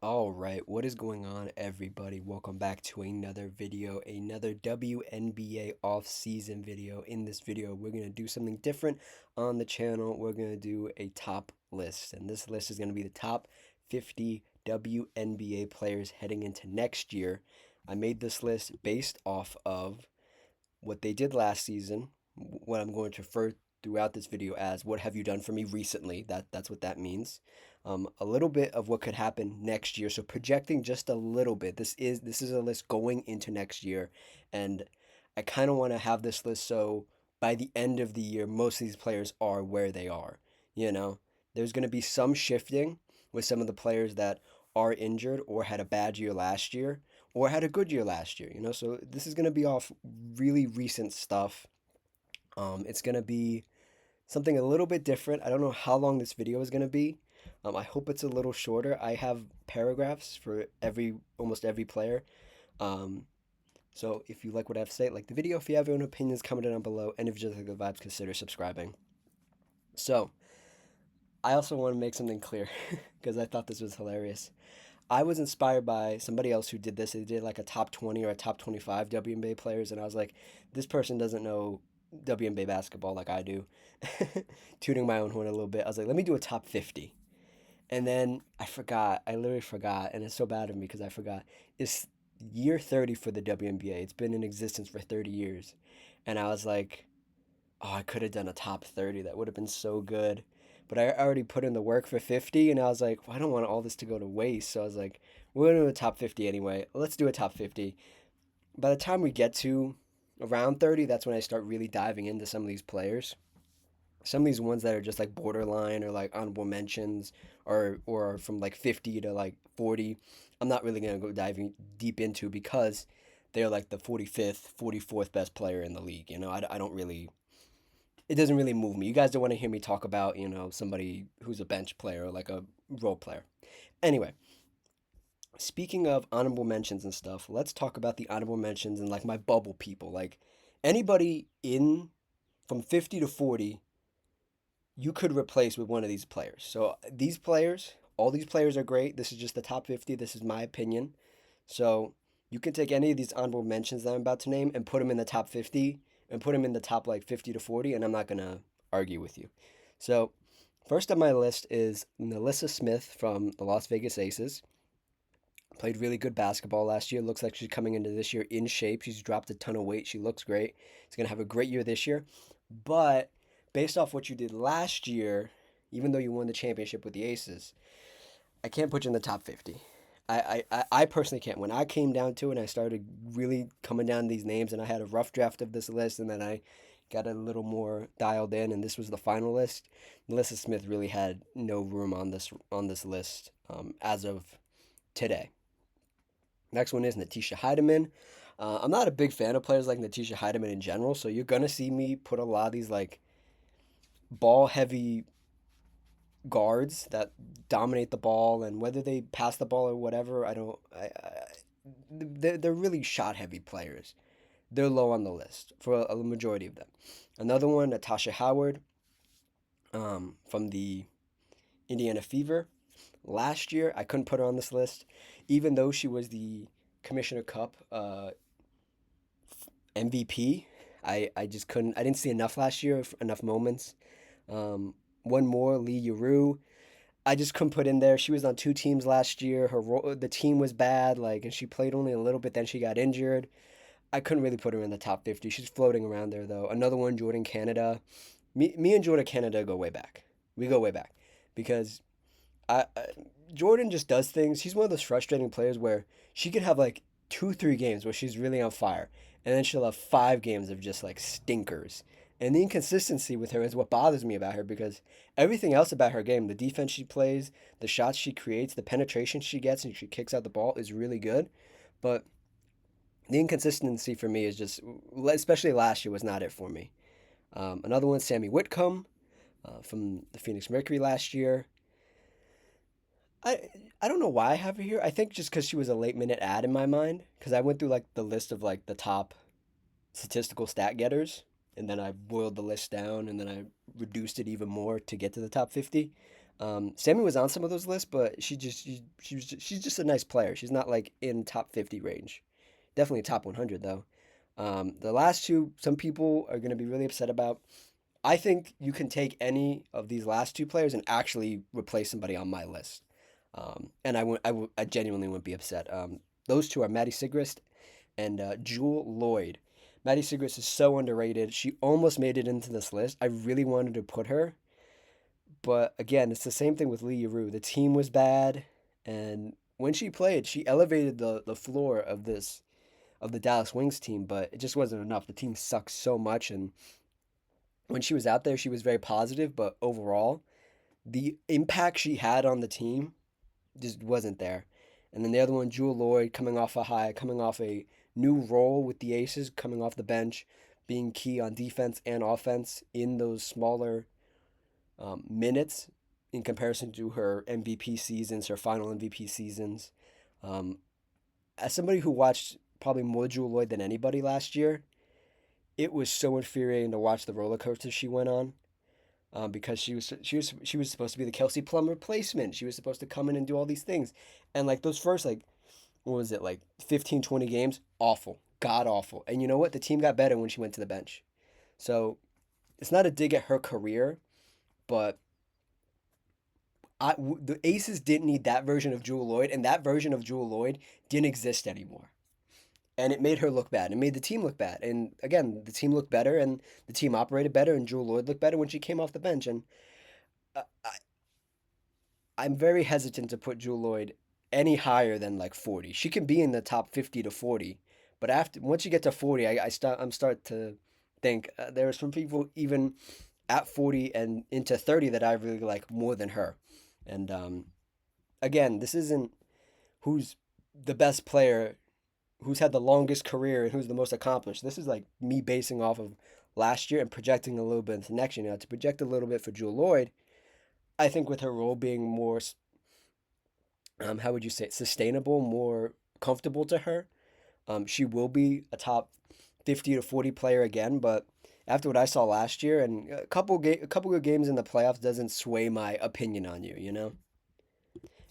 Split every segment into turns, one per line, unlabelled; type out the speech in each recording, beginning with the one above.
All right, what is going on, everybody? Welcome back to another video, another WNBA off-season video. In this video, we're going to do something different on the channel. We're going to do a top list, and this list is going to be the top 50 WNBA players heading into next year. I made this list based off of what they did last season, what I'm going to refer throughout this video as what have you done for me recently. That's what that means. A little bit of what could happen next year. So projecting just a little bit. This is a list going into next year, and I kind of want to have this list so by the end of the year, most of these players are where they are. You know, there's going to be some shifting with some of the players that are injured or had a bad year last year or had a good year last year. So this is going to be off really recent stuff. It's going to be something a little bit different. I don't know how long this video is going to be. I hope it's a little shorter. I have paragraphs for almost every player. Um, so if you like what I have to say, like the video. If you have your own opinions, comment it down below. And if you just like the vibes, consider subscribing. So I also want to make something clear because I thought this was hilarious. I was inspired by somebody else who did this. They did like a top 20 or a top 25 WNBA players, and I was like, this person doesn't know WNBA basketball like I do. Tooting my own horn a little bit. I was like, let me do a top 50. And then I forgot. I literally forgot, and it's so bad of me because I forgot. It's year 30 for the WNBA. It's been in existence for 30 years. And I was like, oh, I could have done a top 30. That would have been so good. But I already put in the work for 50, and I was like, well, I don't want all this to go to waste. So I was like, we're going to do a top 50 anyway. Let's do a top 50. By the time we get to around 30, that's when I start really diving into some of these players. Some of these ones that are just like borderline or like honorable mentions or from like 50 to like 40, I'm not really going to go diving deep into because they're like the 45th, 44th best player in the league. I don't really, it doesn't really move me. You guys don't want to hear me talk about, somebody who's a bench player or like a role player. Anyway, speaking of honorable mentions and stuff, let's talk about the honorable mentions and like my bubble people. Like anybody in from 50 to 40, you could replace with one of these players. So these players, all these players are great. This is just the top 50. This is my opinion. So you can take any of these honorable mentions that I'm about to name and put them in the top 50 and put them in the top like 50 to 40, and I'm not going to argue with you. So first on my list is Melissa Smith from the Las Vegas Aces. Played really good basketball last year. Looks like she's coming into this year in shape. She's dropped a ton of weight. She looks great. She's going to have a great year this year. But based off what you did last year, even though you won the championship with the Aces, I can't put you in the top 50. I personally can't. When I came down to it and I started really coming down these names and I had a rough draft of this list and then I got a little more dialed in and this was the final list, Melissa Smith really had no room on this list as of today. Next one is Natisha Heidemann. I'm not a big fan of players like Natisha Heidemann in general, so you're gonna see me put a lot of these like ball heavy guards that dominate the ball, and whether they pass the ball or whatever, I don't. They're really shot heavy players. They're low on the list for a majority of them. Another one, Natasha Howard, from the Indiana Fever. Last year, I couldn't put her on this list, even though she was the Commissioner Cup MVP. I just couldn't. I didn't see enough last year, enough moments. Um, One more, Lee Yuru. I just couldn't put in there. She was on two teams last year. The team was bad, like, and she played only a little bit. Then she got injured. I couldn't really put her in the top 50. She's floating around there though. Another one, Jordan Canada. Me and Jordan Canada go way back. We go way back because I Jordan just does things. She's one of those frustrating players where she could have like 2, 3 games where she's really on fire, and then she'll have 5 games of just like stinkers. And the inconsistency with her is what bothers me about her because everything else about her game, the defense she plays, the shots she creates, the penetration she gets, and she kicks out the ball is really good. But the inconsistency for me is just, especially last year, was not it for me. Another one, Sammy Whitcomb from the Phoenix Mercury last year. I I don't know why I have her here. I think just because she was a late minute ad in my mind. Because I went through like the list of like the top statistical stat getters, and then I boiled the list down, and then I reduced it even more to get to the top 50. Sammy was on some of those lists, but she's just a nice player. She's not like in top 50 range. Definitely top 100 though. The last two, some people are going to be really upset about. I think you can take any of these last two players and actually replace somebody on my list. And I genuinely wouldn't be upset. Those two are Maddie Sigrist and Jewel Lloyd. Maddie Sigrist is so underrated. She almost made it into this list. I really wanted to put her, but again, it's the same thing with Lee Rue. The team was bad, and when she played, she elevated the floor of the Dallas Wings team, but it just wasn't enough. The team sucks so much, and when she was out there, she was very positive, but overall, the impact she had on the team just wasn't there. And then the other one, Jewel Lloyd, coming off a high, coming off a new role with the Aces, coming off the bench, being key on defense and offense in those smaller minutes in comparison to her MVP seasons, her final MVP seasons. Um, as somebody who watched probably more Jewel Lloyd than anybody last year, it was so infuriating to watch the roller coaster she went on. Because she was supposed to be the Kelsey Plum replacement. She was supposed to come in and do all these things, and like those first like what was it like 15, 20 games, awful, god awful. And you know what? The team got better when she went to the bench. So it's not a dig at her career, but the Aces didn't need that version of Jewel Lloyd, and that version of Jewel Lloyd didn't exist anymore. And it made her look bad. It made the team look bad. And again, the team looked better, and the team operated better, and Jewel Lloyd looked better when she came off the bench. And uh, I'm very hesitant to put Jewel Lloyd any higher than like 40. She can be in the top 50 to 40, but after once you get to 40, I'm start to think there are some people even at 40 and into 30 that I really like more than her. And again, this isn't who's the best player, who's had the longest career, and who's the most accomplished. This is like me basing off of last year and projecting a little bit into next year. Now, to project a little bit for Jewel Lloyd, I think with her role being more, how would you say, it, sustainable, more comfortable to her, she will be a top 50 to 40 player again. But after what I saw last year and a couple good games in the playoffs doesn't sway my opinion on you, you know?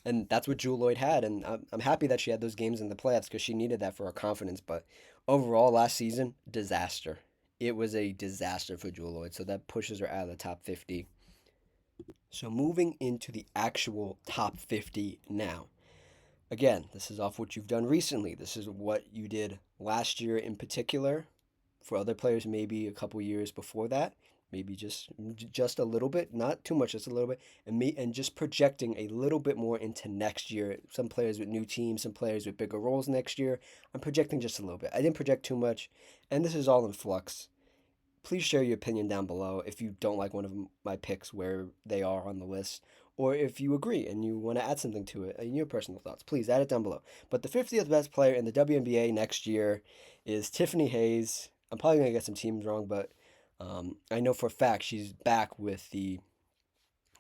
And that's what Jewel Lloyd had. And I'm happy that she had those games in the playoffs because she needed that for her confidence. But overall, last season, disaster. It was a disaster for Jewel Lloyd. So that pushes her out of the top 50. So moving into the actual top 50 now. Again, this is off what you've done recently. This is what you did last year in particular. For other players, maybe a couple years before that, maybe just a little bit, not too much, just a little bit, and just projecting a little bit more into next year. Some players with new teams, some players with bigger roles next year. I'm projecting just a little bit. I didn't project too much, and this is all in flux. Please share your opinion down below if you don't like one of my picks where they are on the list, or if you agree and you want to add something to it in your personal thoughts. Please add it down below. But the 50th best player in the WNBA next year is Tiffany Hayes. I'm probably going to get some teams wrong, but I know for a fact she's back with the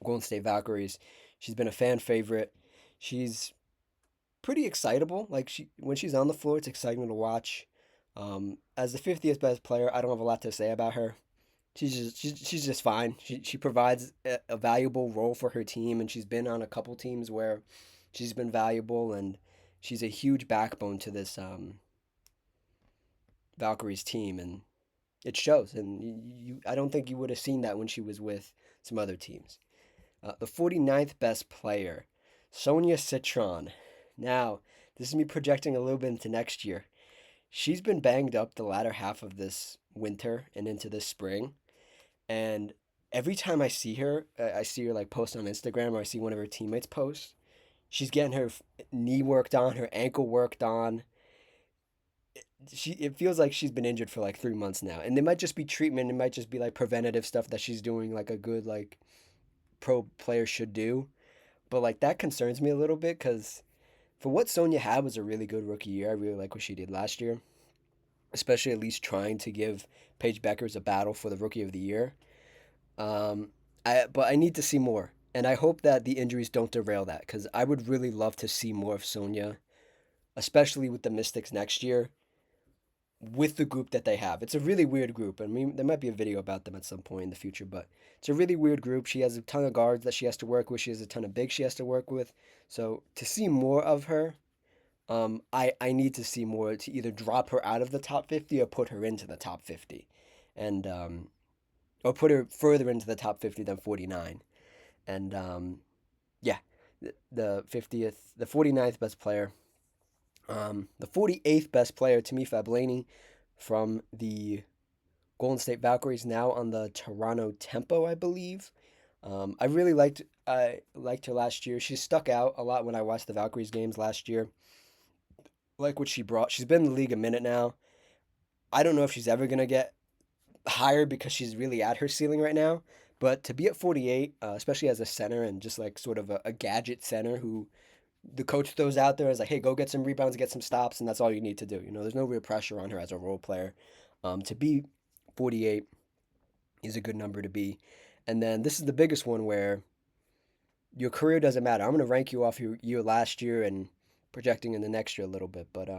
Golden State Valkyries. She's been a fan favorite. She's pretty excitable. Like when she's on the floor, it's exciting to watch. As the 50th best player, I don't have a lot to say about her. She's just fine. She provides a valuable role for her team, and she's been on a couple teams where she's been valuable, and she's a huge backbone to this Valkyries team, and it shows. And I don't think you would have seen that when she was with some other teams. The 49th best player, Sonia Citron. Now, this is me projecting a little bit into next year. She's been banged up the latter half of this winter and into this spring. And every time I see her like post on Instagram, or I see one of her teammates post, she's getting her knee worked on, her ankle worked on. It feels like she's been injured for like 3 months now. And it might just be treatment, it might just be like preventative stuff that she's doing like a good like pro player should do. But like that concerns me a little bit because for what Sonya had was a really good rookie year. I really like what she did last year, especially at least trying to give Paige Beckers a battle for the rookie of the year. Um, but I need to see more, and I hope that the injuries don't derail that because I would really love to see more of Sonya, especially with the Mystics next year. with the group that they have. It's a really weird group. I mean, there might be a video about them at some point in the future, but it's a really weird group. She has a ton of guards that she has to work with. She has a ton of bigs she has to work with. So to see more of her, I need to see more to either drop her out of the top 50 or put her into the top 50, and or put her further into the top 50 than 49. And yeah, the 50th, the 49th best player. The 48th best player, Tamifa Blaney, from the Golden State Valkyries, now on the Toronto Tempo, I believe. I liked her last year. She stuck out a lot when I watched the Valkyries games last year. Like what she brought. She's been in the league a minute now. I don't know if she's ever gonna get higher because she's really at her ceiling right now. But to be at 48, especially as a center and just like sort of a gadget center who the coach throws out there as like, hey, go get some rebounds, get some stops, and that's all you need to do. There's no real pressure on her as a role player. To be 48 is a good number to be. And then this is the biggest one where your career doesn't matter. I'm going to rank you off your year last year and projecting in the next year a little bit. But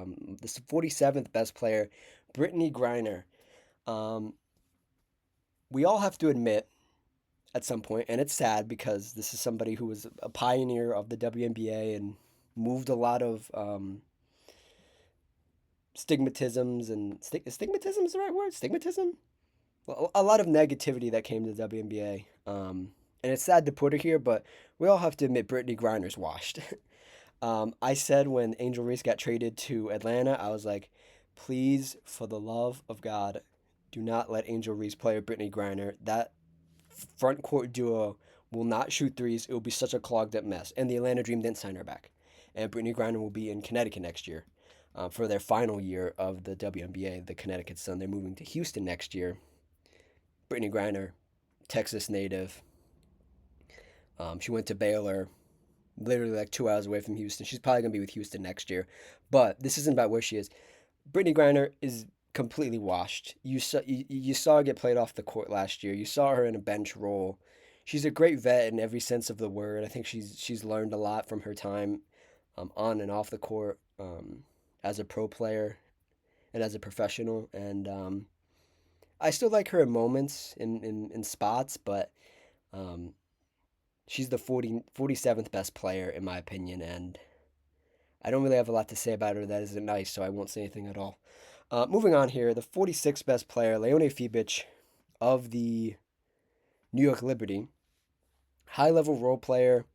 this 47th best player, Brittany Griner. Um, we all have to admit at some point, and it's sad because this is somebody who was a pioneer of the WNBA and moved a lot of stigmatisms and stigmatism is the right word? Stigmatism? Well, a lot of negativity that came to the WNBA. And it's sad to put her here, but we all have to admit Brittany Griner's washed. I said when Angel Reese got traded to Atlanta, I was like, please, for the love of God, do not let Angel Reese play with Brittany Griner. That front court duo will not shoot threes. It will be such a clogged up mess. And the Atlanta Dream didn't sign her back. And Brittany Griner will be in Connecticut next year for their final year of the WNBA, the Connecticut Sun. They're moving to Houston next year. Brittany Griner, Texas native. She went to Baylor, literally like 2 hours away from Houston. She's probably going to be with Houston next year. But this isn't about where she is. Brittany Griner is completely washed. You saw her get played off the court last year. You saw her in a bench role. She's a great vet in every sense of the word. I think she's learned a lot from her time on and off the court as a pro player and as a professional. And I still like her in moments in spots, but um, she's the 47th best player in my opinion. And I don't really have a lot to say about her that isn't nice, so I won't say anything at all. Moving on here, the 46th best player, Leone Fibic of the New York Liberty. High level role player,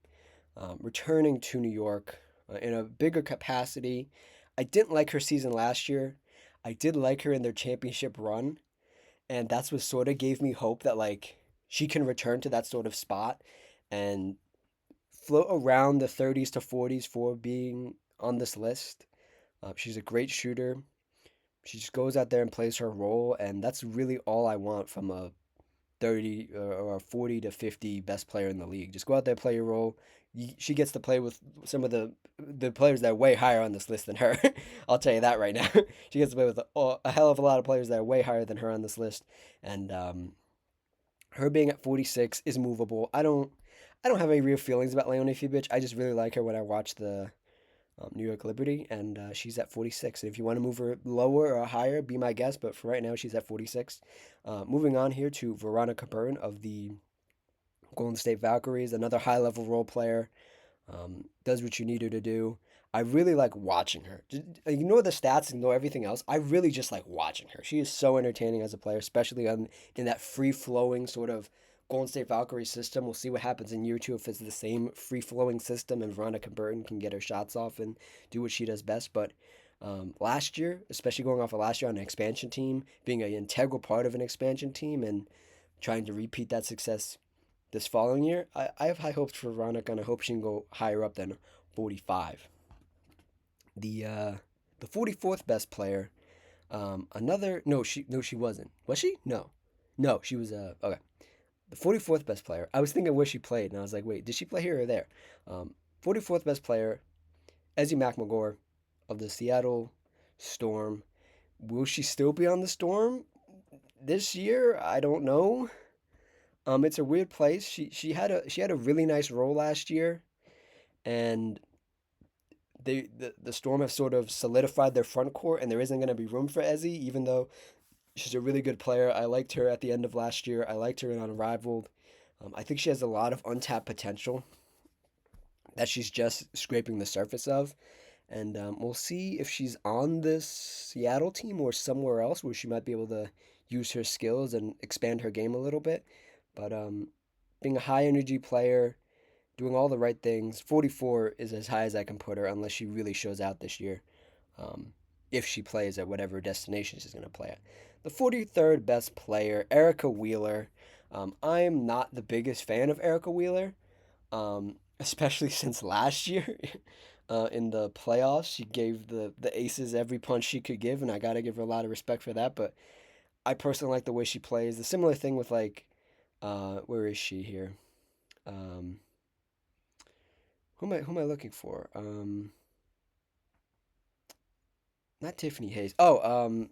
returning to New York in a bigger capacity. I didn't like her season last year. I did like her in their championship run, and that's what sort of gave me hope that like she can return to that sort of spot and float around the 30s to 40s for being on this list. She's a great shooter. She just goes out there and plays her role, and that's really all I want from a 30 or a 40 to 50 best player in the league. Just go out there, play your role. She gets to play with some of the players that are way higher on this list than her. I'll tell you that right now. She gets to play with a hell of a lot of players that are way higher than her on this list, and her being at 46 is movable. I don't have any real feelings about Leone Fibic. I just really like her when I watch the New York Liberty, and she's at 46. And if you want to move her lower or higher, be my guest. But for right now, she's at 46. Moving on here to Veronica Byrne of the Golden State Valkyries, another high-level role player. Does what you need her to do. I really like watching her. Just ignore the stats, ignore everything else. I really just like watching her. She is so entertaining as a player, especially in that free-flowing sort of Golden State Valkyrie system. We'll see what happens in year two if it's the same free-flowing system and Veronica Burton can get her shots off and do what she does best. But last year, especially going off of last year on an expansion team, being an integral part of an expansion team and trying to repeat that success this following year, I have high hopes for Veronica, and I hope she can go higher up than 45. The 44th best player, another she wasn't. Was she? No, she was okay. The 44th best player. I was thinking where she played, and I was like, wait, did she play here or there? 44th best player, Ezzy McMagor of the Seattle Storm. Will she still be on the Storm this year? I don't know. It's a weird place. She had a really nice role last year, and the Storm have sort of solidified their front court, and there isn't going to be room for Ezzy, even though she's a really good player. I liked her at the end of last year. I liked her in Unrivaled. I think she has a lot of untapped potential that she's just scraping the surface of. And we'll see if she's on this Seattle team or somewhere else where she might be able to use her skills and expand her game a little bit. But being a high energy player, doing all the right things, 44 is as high as I can put her unless she really shows out this year. Um, if she plays at whatever destination she's going to play at. The 43rd best player, Erica Wheeler. I'm not the biggest fan of Erica Wheeler, especially since last year. In the playoffs, she gave the Aces every punch she could give, and I gotta give her a lot of respect for that. But I personally like the way she plays. The similar thing with like, where is she here? Um, who am I looking for? Not Tiffany Hayes. Oh,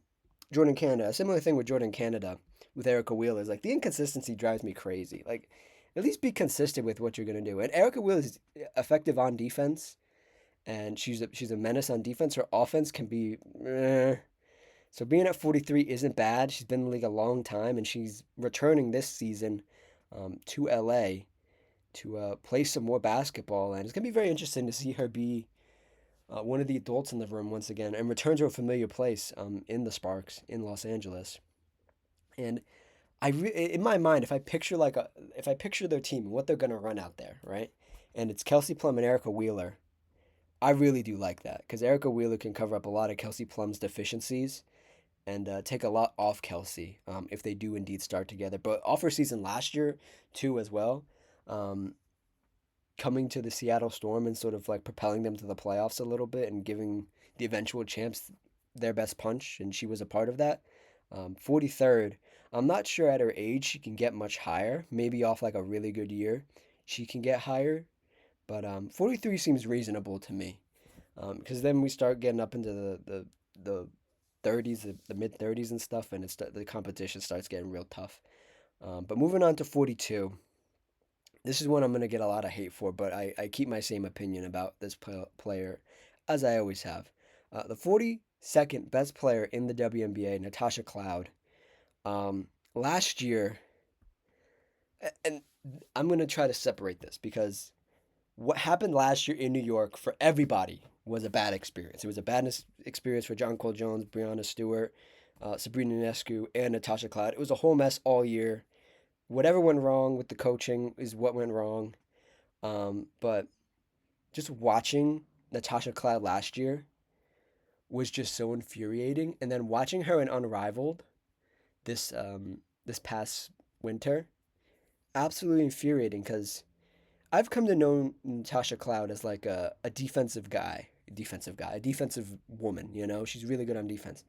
Jordan Canada. A similar thing with Jordan Canada with Erica Wheeler is like the inconsistency drives me crazy. Like, at least be consistent with what you're gonna do. And Erica Wheeler is effective on defense, and she's a menace on defense. Her offense can be. So being at 43 isn't bad. She's been in the league a long time, and she's returning this season to LA to play some more basketball. And it's gonna be very interesting to see her be one of the adults in the room once again and return to a familiar place in the Sparks in Los Angeles. And in my mind, if I picture their team and what they're gonna run out there, right? And it's Kelsey Plum and Erica Wheeler. I really do like that because Erica Wheeler can cover up a lot of Kelsey Plum's deficiencies and take a lot off Kelsey if they do indeed start together. But off her season last year too as well, um, coming to the Seattle Storm and sort of like propelling them to the playoffs a little bit and giving the eventual champs their best punch, and she was a part of that. 43rd, I'm not sure at her age she can get much higher. Maybe off like a really good year, she can get higher. But 43 seems reasonable to me. Because then we start getting up into the 30s, the mid 30s and stuff, and the competition starts getting real tough. But moving on to 42, this is one I'm going to get a lot of hate for, but I keep my same opinion about this player as I always have. The 42nd best player in the WNBA, Natasha Cloud. Last year, and I'm going to try to separate this because what happened last year in New York for everybody was a bad experience. It was a bad experience for John Cole Jones, Breanna Stewart, Sabrina Ionescu, and Natasha Cloud. It was a whole mess all year. Whatever went wrong with the coaching is what went wrong. But just watching Natasha Cloud last year was just so infuriating. And then watching her in Unrivaled this past winter, absolutely infuriating because I've come to know Natasha Cloud as like a a defensive woman. You know, she's really good on defense.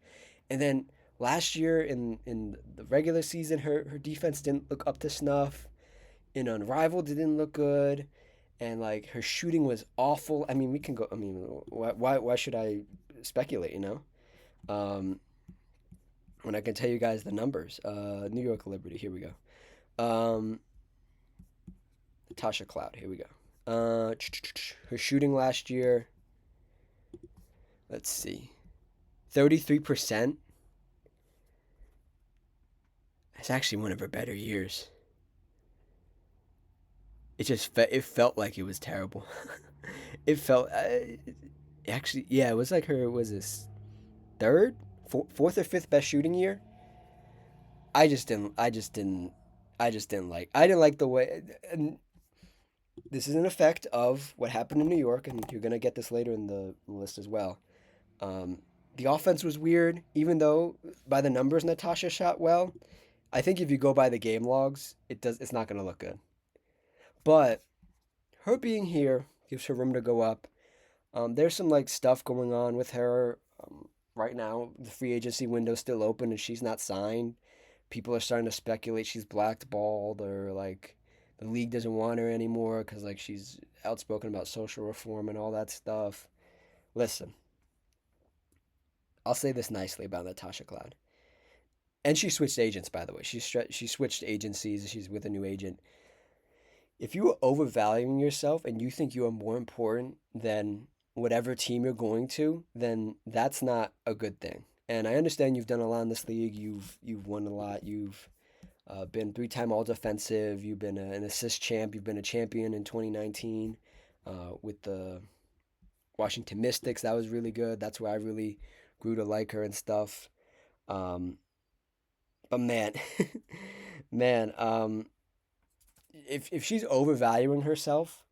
And then last year in the regular season, her defense didn't look up to snuff. In Unrivaled, it didn't look good, and like her shooting was awful. I mean, we can go. I mean, why should I speculate? You know, um, when I can tell you guys the numbers. New York Liberty. Here we go. Um, Natasha Cloud. Here we go. Her shooting last year. Let's see, 33%. It's actually one of her better years. It felt like it was terrible. It felt actually yeah, it was like her was this fourth or fifth best shooting year. I didn't like the way. And this is an effect of what happened in New York, and you're gonna get this later in the list as well. Um, the offense was weird, even though by the numbers Natasha shot well. I think if you go by the game logs, it's not gonna look good. But her being here gives her room to go up. There's some like stuff going on with her right now. The free agency window's still open and she's not signed. People are starting to speculate she's blackballed or like the league doesn't want her anymore because like she's outspoken about social reform and all that stuff. Listen, I'll say this nicely about Natasha Cloud. And she switched agents, by the way. She switched agencies. She's with a new agent. If you are overvaluing yourself and you think you are more important than whatever team you're going to, then that's not a good thing. And I understand you've done a lot in this league. You've won a lot. You've been three-time All Defensive. You've been an assist champ. You've been a champion in 2019 with the Washington Mystics. That was really good. That's where I really grew to like her and stuff. Um, but man, man, if she's overvaluing herself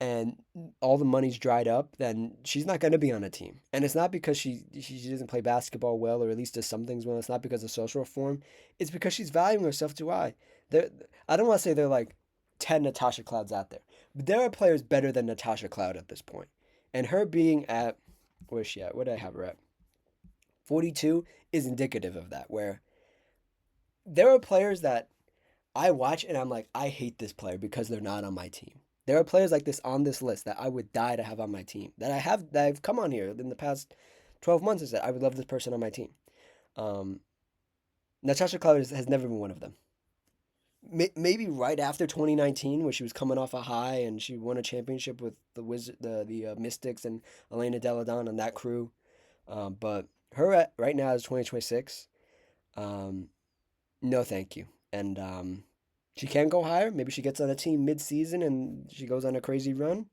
and all the money's dried up, then she's not going to be on a team. And it's not because she doesn't play basketball well, or at least does some things well. It's not because of social reform. It's because she's valuing herself too high. There, I don't want to say there are like 10 Natasha Clouds out there, but there are players better than Natasha Cloud at this point. And her being at, where's she at? Where did I have her at? 42 is indicative of that, where there are players that I watch and I'm like, I hate this player because they're not on my team. There are players like this on this list that I would die to have on my team. That I've come on here in the past 12 months and said I would love this person on my team. Um, Natasha Cloud has never been one of them. Maybe right after 2019, where she was coming off a high and she won a championship with the Mystics and Elena Deladon and that crew. But right now is 2026. Um, no, thank you. And she can go higher. Maybe she gets on a team mid-season and she goes on a crazy run.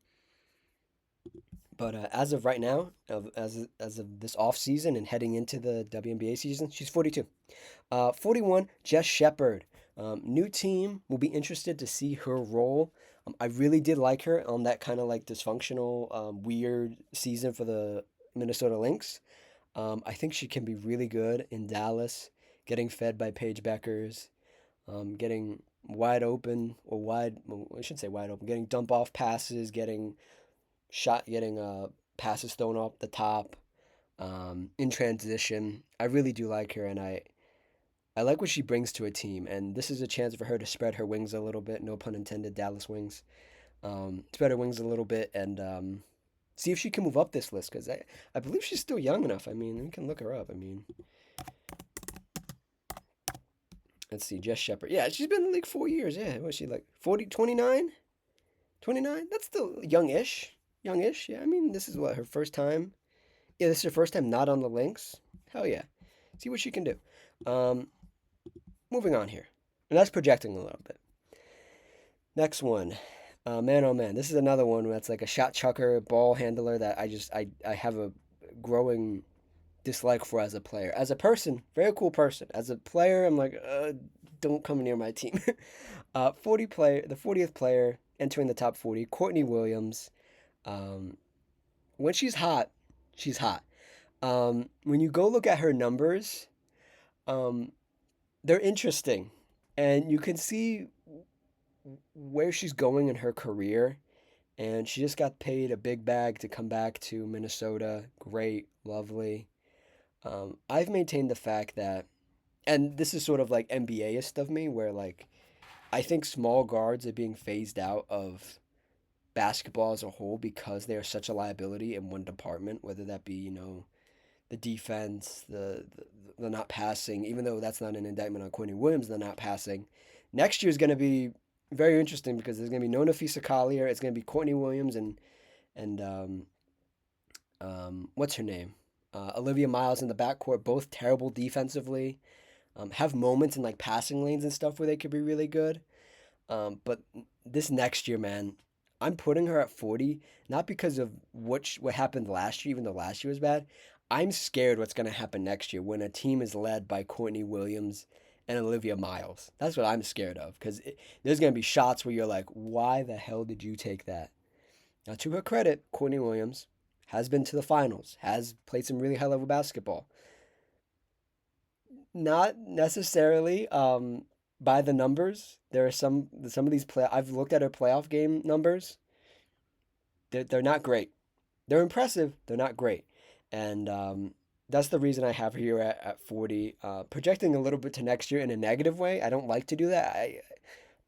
But as of right now, as of this off season and heading into the WNBA season, she's 42. 41, Jess Shepard. New team. Will be interested to see her role. I really did like her on that kind of like dysfunctional, weird season for the Minnesota Lynx. I think she can be really good in Dallas, getting fed by Paige Beckers, getting wide open or wide. Well, I should say wide open. Getting dump off passes, getting passes thrown off the top, in transition. I really do like her, and I like what she brings to a team. And this is a chance for her to spread her wings a little bit. No pun intended. Dallas wings. Spread her wings a little bit and see if she can move up this list because I believe she's still young enough. I mean, we can look her up. I mean, let's see, Jess Shepard. Yeah, she's been in the league 4 years. Yeah, what is she like 40, 29? 29? That's still youngish. Youngish. Yeah, I mean, this is what her first time. Yeah, this is her first time not on the Lynx. Hell yeah. See what she can do. Um, moving on here. And that's projecting a little bit. Next one. Man, oh man, this is another one that's like a shot chucker, ball handler that I have a growing dislike for as a player. As a person, very cool person. As a player, I'm like, don't come near my team. 40th player entering the top 40, Courtney Williams. When she's hot, she's hot. When you go look at her numbers, um, they're interesting, and you can see where she's going in her career. And she just got paid a big bag to come back to Minnesota. Great, lovely. I've maintained the fact that, and this is sort of like NBA-ist of me, where like I think small guards are being phased out of basketball as a whole because they are such a liability in one department, whether that be, the defense, the not passing, even though that's not an indictment on Courtney Williams, the not passing. Next year is going to be very interesting because there's going to be no Nafisa Collier. It's going to be Courtney Williams and what's her name? Olivia Miles in the backcourt, both terrible defensively. Have moments in like passing lanes and stuff where they could be really good. But this next year, man, I'm putting her at 40, not because of what happened last year, even though last year was bad. I'm scared what's going to happen next year when a team is led by Courtney Williams and Olivia Miles. That's what I'm scared of because there's going to be shots where you're like, why the hell did you take that? Now, to her credit, Courtney Williams has been to the finals, has played some really high level basketball. Not necessarily by the numbers. There are some of these play. I've looked at her playoff game numbers. They're not great. They're impressive. They're not great, and that's the reason I have her here at 40. Projecting a little bit to next year in a negative way. I don't like to do that.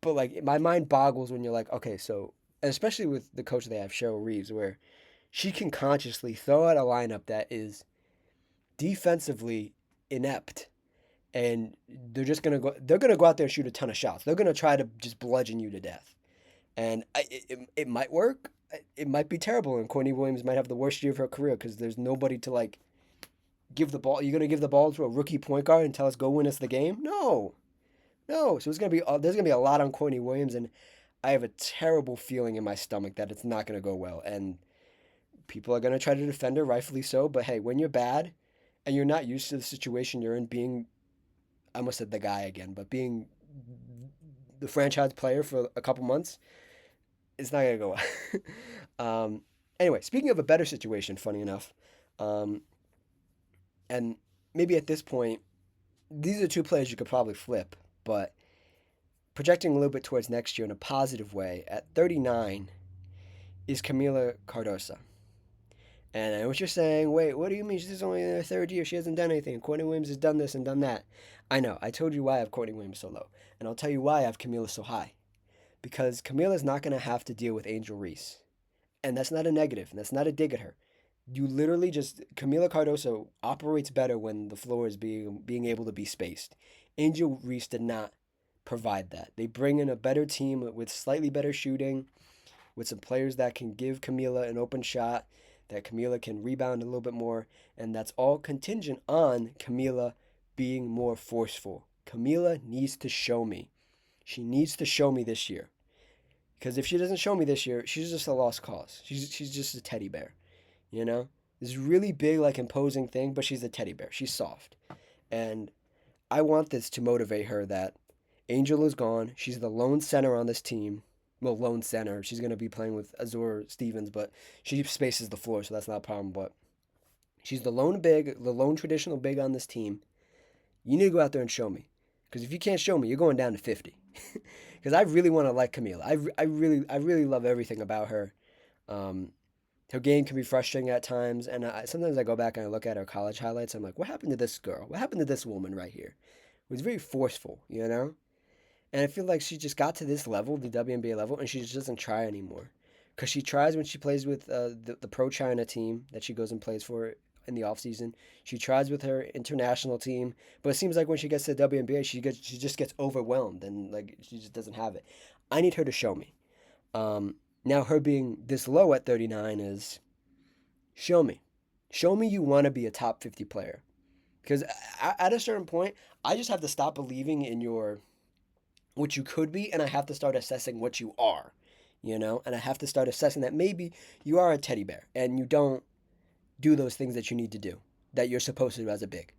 But like my mind boggles when you're like, okay, so especially with the coach they have, Cheryl Reeves, where she can consciously throw out a lineup that is defensively inept and they're gonna go out there and shoot a ton of shots. They're gonna try to just bludgeon you to death. And it might work. it might be terrible, and Courtney Williams might have the worst year of her career because there's nobody to like give the ball. You're gonna give the ball to a rookie point guard and tell us go win us the game? No, no. So it's gonna be there's gonna be a lot on Courtney Williams, and I have a terrible feeling in my stomach that it's not gonna go well. And people are gonna try to defend her, rightfully so. But hey, when you're bad and you're not used to the situation you're in, being I almost said the guy again, but being the franchise player for a couple months, it's not gonna go well. Anyway, speaking of a better situation, funny enough, um, and maybe at this point, these are two players you could probably flip, but projecting a little bit towards next year in a positive way, at 39 is Camila Cardosa. And I know what you're saying. Wait, what do you mean? She's only in her third year. She hasn't done anything. Courtney Williams has done this and done that. I know. I told you why I have Courtney Williams so low. And I'll tell you why I have Camila so high. Because Camila's not going to have to deal with Angel Reese. And that's not a negative. And that's not a dig at her. You literally just Camila Cardoso operates better when the floor is being able to be spaced. Angel Reese did not provide that. They bring in a better team with slightly better shooting, with some players that can give Camila an open shot, that Camila can rebound a little bit more, and that's all contingent on Camila being more forceful. Camila needs to show me. She needs to show me this year. Because if she doesn't show me this year, she's just a lost cause. She's just a teddy bear. You know? This really big, like imposing thing, but she's a teddy bear. She's soft. And I want this to motivate her that Angel is gone. She's the lone center on this team. Well, lone center. She's going to be playing with Azure Stevens, but she spaces the floor, so that's not a problem. But she's the lone big, the lone traditional big on this team. You need to go out there and show me. Because if you can't show me, you're going down to 50. Because I really want to like Camila. I really love everything about her. Um, Her game can be frustrating at times, and sometimes I go back and I look at her college highlights. I'm like, what happened to this girl? What happened to this woman right here? It was very forceful, you know? And I feel like she just got to this level, the WNBA level, and she just doesn't try anymore. Because she tries when she plays with the Pro China team that she goes and plays for in the offseason. She tries with her international team, but it seems like when she gets to the WNBA, she just gets overwhelmed and like she just doesn't have it. I need her to show me. Now her being this low at 39 is show me. Show me you want to be a top 50 player. Because at a certain point, I just have to stop believing in your what you could be, and I have to start assessing what you are, you know? And I have to start assessing that maybe you are a teddy bear and you don't do those things that you need to do, that you're supposed to do as a big.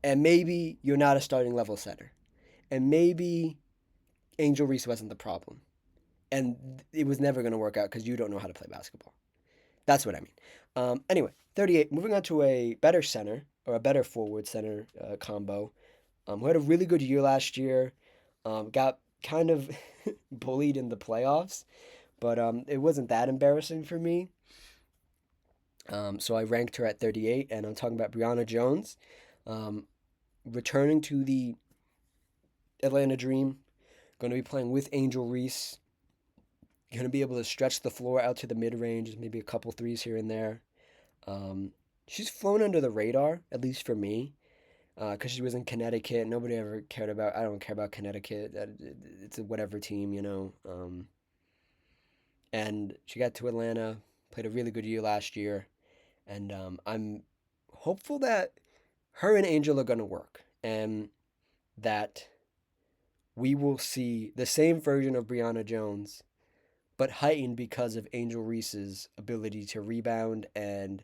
And maybe you're not a starting level center. And maybe Angel Reese wasn't the problem. And it was never going to work out because you don't know how to play basketball. That's what I mean. Anyway, 38. Moving on to a better center or a better forward center combo. Who had a really good year last year. Got kind of bullied in the playoffs, but it wasn't that embarrassing for me. So I ranked her at 38, and I'm talking about Brianna Jones, um, returning to the Atlanta Dream. Going to be playing with Angel Reese. Going to be able to stretch the floor out to the mid range, maybe a couple threes here and there. She's flown under the radar, at least for me, because she was in Connecticut. Nobody ever cared about. I don't care about Connecticut. It's a whatever team, you know. And she got to Atlanta, played a really good year last year, and I'm hopeful that her and Angel are gonna work, and that we will see the same version of Brianna Jones, but heightened because of Angel Reese's ability to rebound and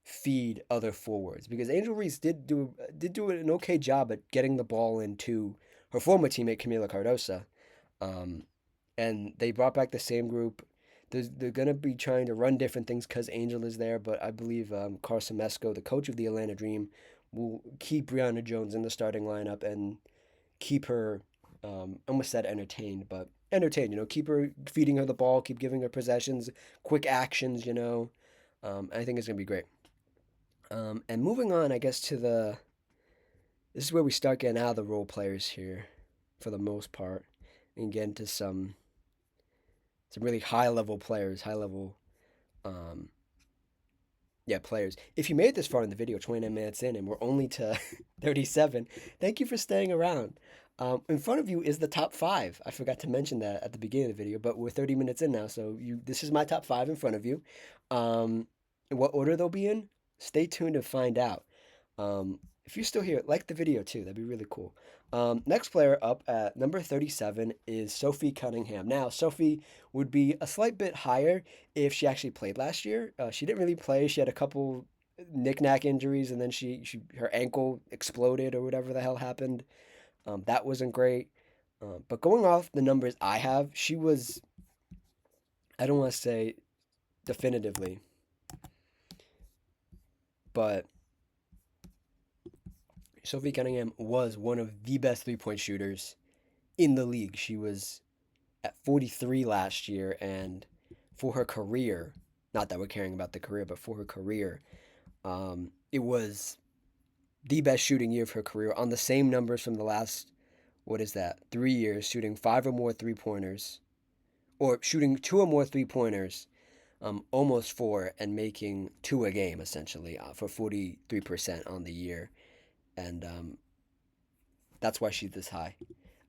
feed other forwards. Because Angel Reese did do an okay job at getting the ball into her former teammate Camila Cardosa, um, and they brought back the same group. They're gonna be trying to run different things because Angel is there, but I believe Carson Mesco, the coach of the Atlanta Dream, will keep Brianna Jones in the starting lineup and keep her, almost said entertained, but entertained. You know, keep her feeding her the ball, keep giving her possessions, quick actions. You know, I think it's gonna be great. And moving on, I guess this is where we start getting out of the role players here, for the most part, and get into some really high level players, um, yeah, players. If you made this far in the video, 29 minutes in, and we're only to 37, thank you for staying around. In front of you is the top five. I forgot to mention that at the beginning of the video, but we're 30 minutes in now, so this is my top five in front of you. In what order they'll be in? Stay tuned to find out. If you're still here, like the video too. That'd be really cool. Next player up at number 37 is Sophie Cunningham. Now, Sophie would be a slight bit higher if she actually played last year. She didn't really play. She had a couple knick-knack injuries, and then her ankle exploded or whatever the hell happened. That wasn't great. But going off the numbers I have, she was, I don't want to say definitively, but Sophie Cunningham was one of the best 3-point shooters in the league. She was at 43 last year, and for her career, not that we're caring about the career, but for her career, it was the best shooting year of her career on the same numbers from the last, what is that, 3 years, shooting 5 or more 3 pointers, or shooting 2 or more 3 pointers, almost four, and making two a game essentially for 43% on the year. And that's why she's this high.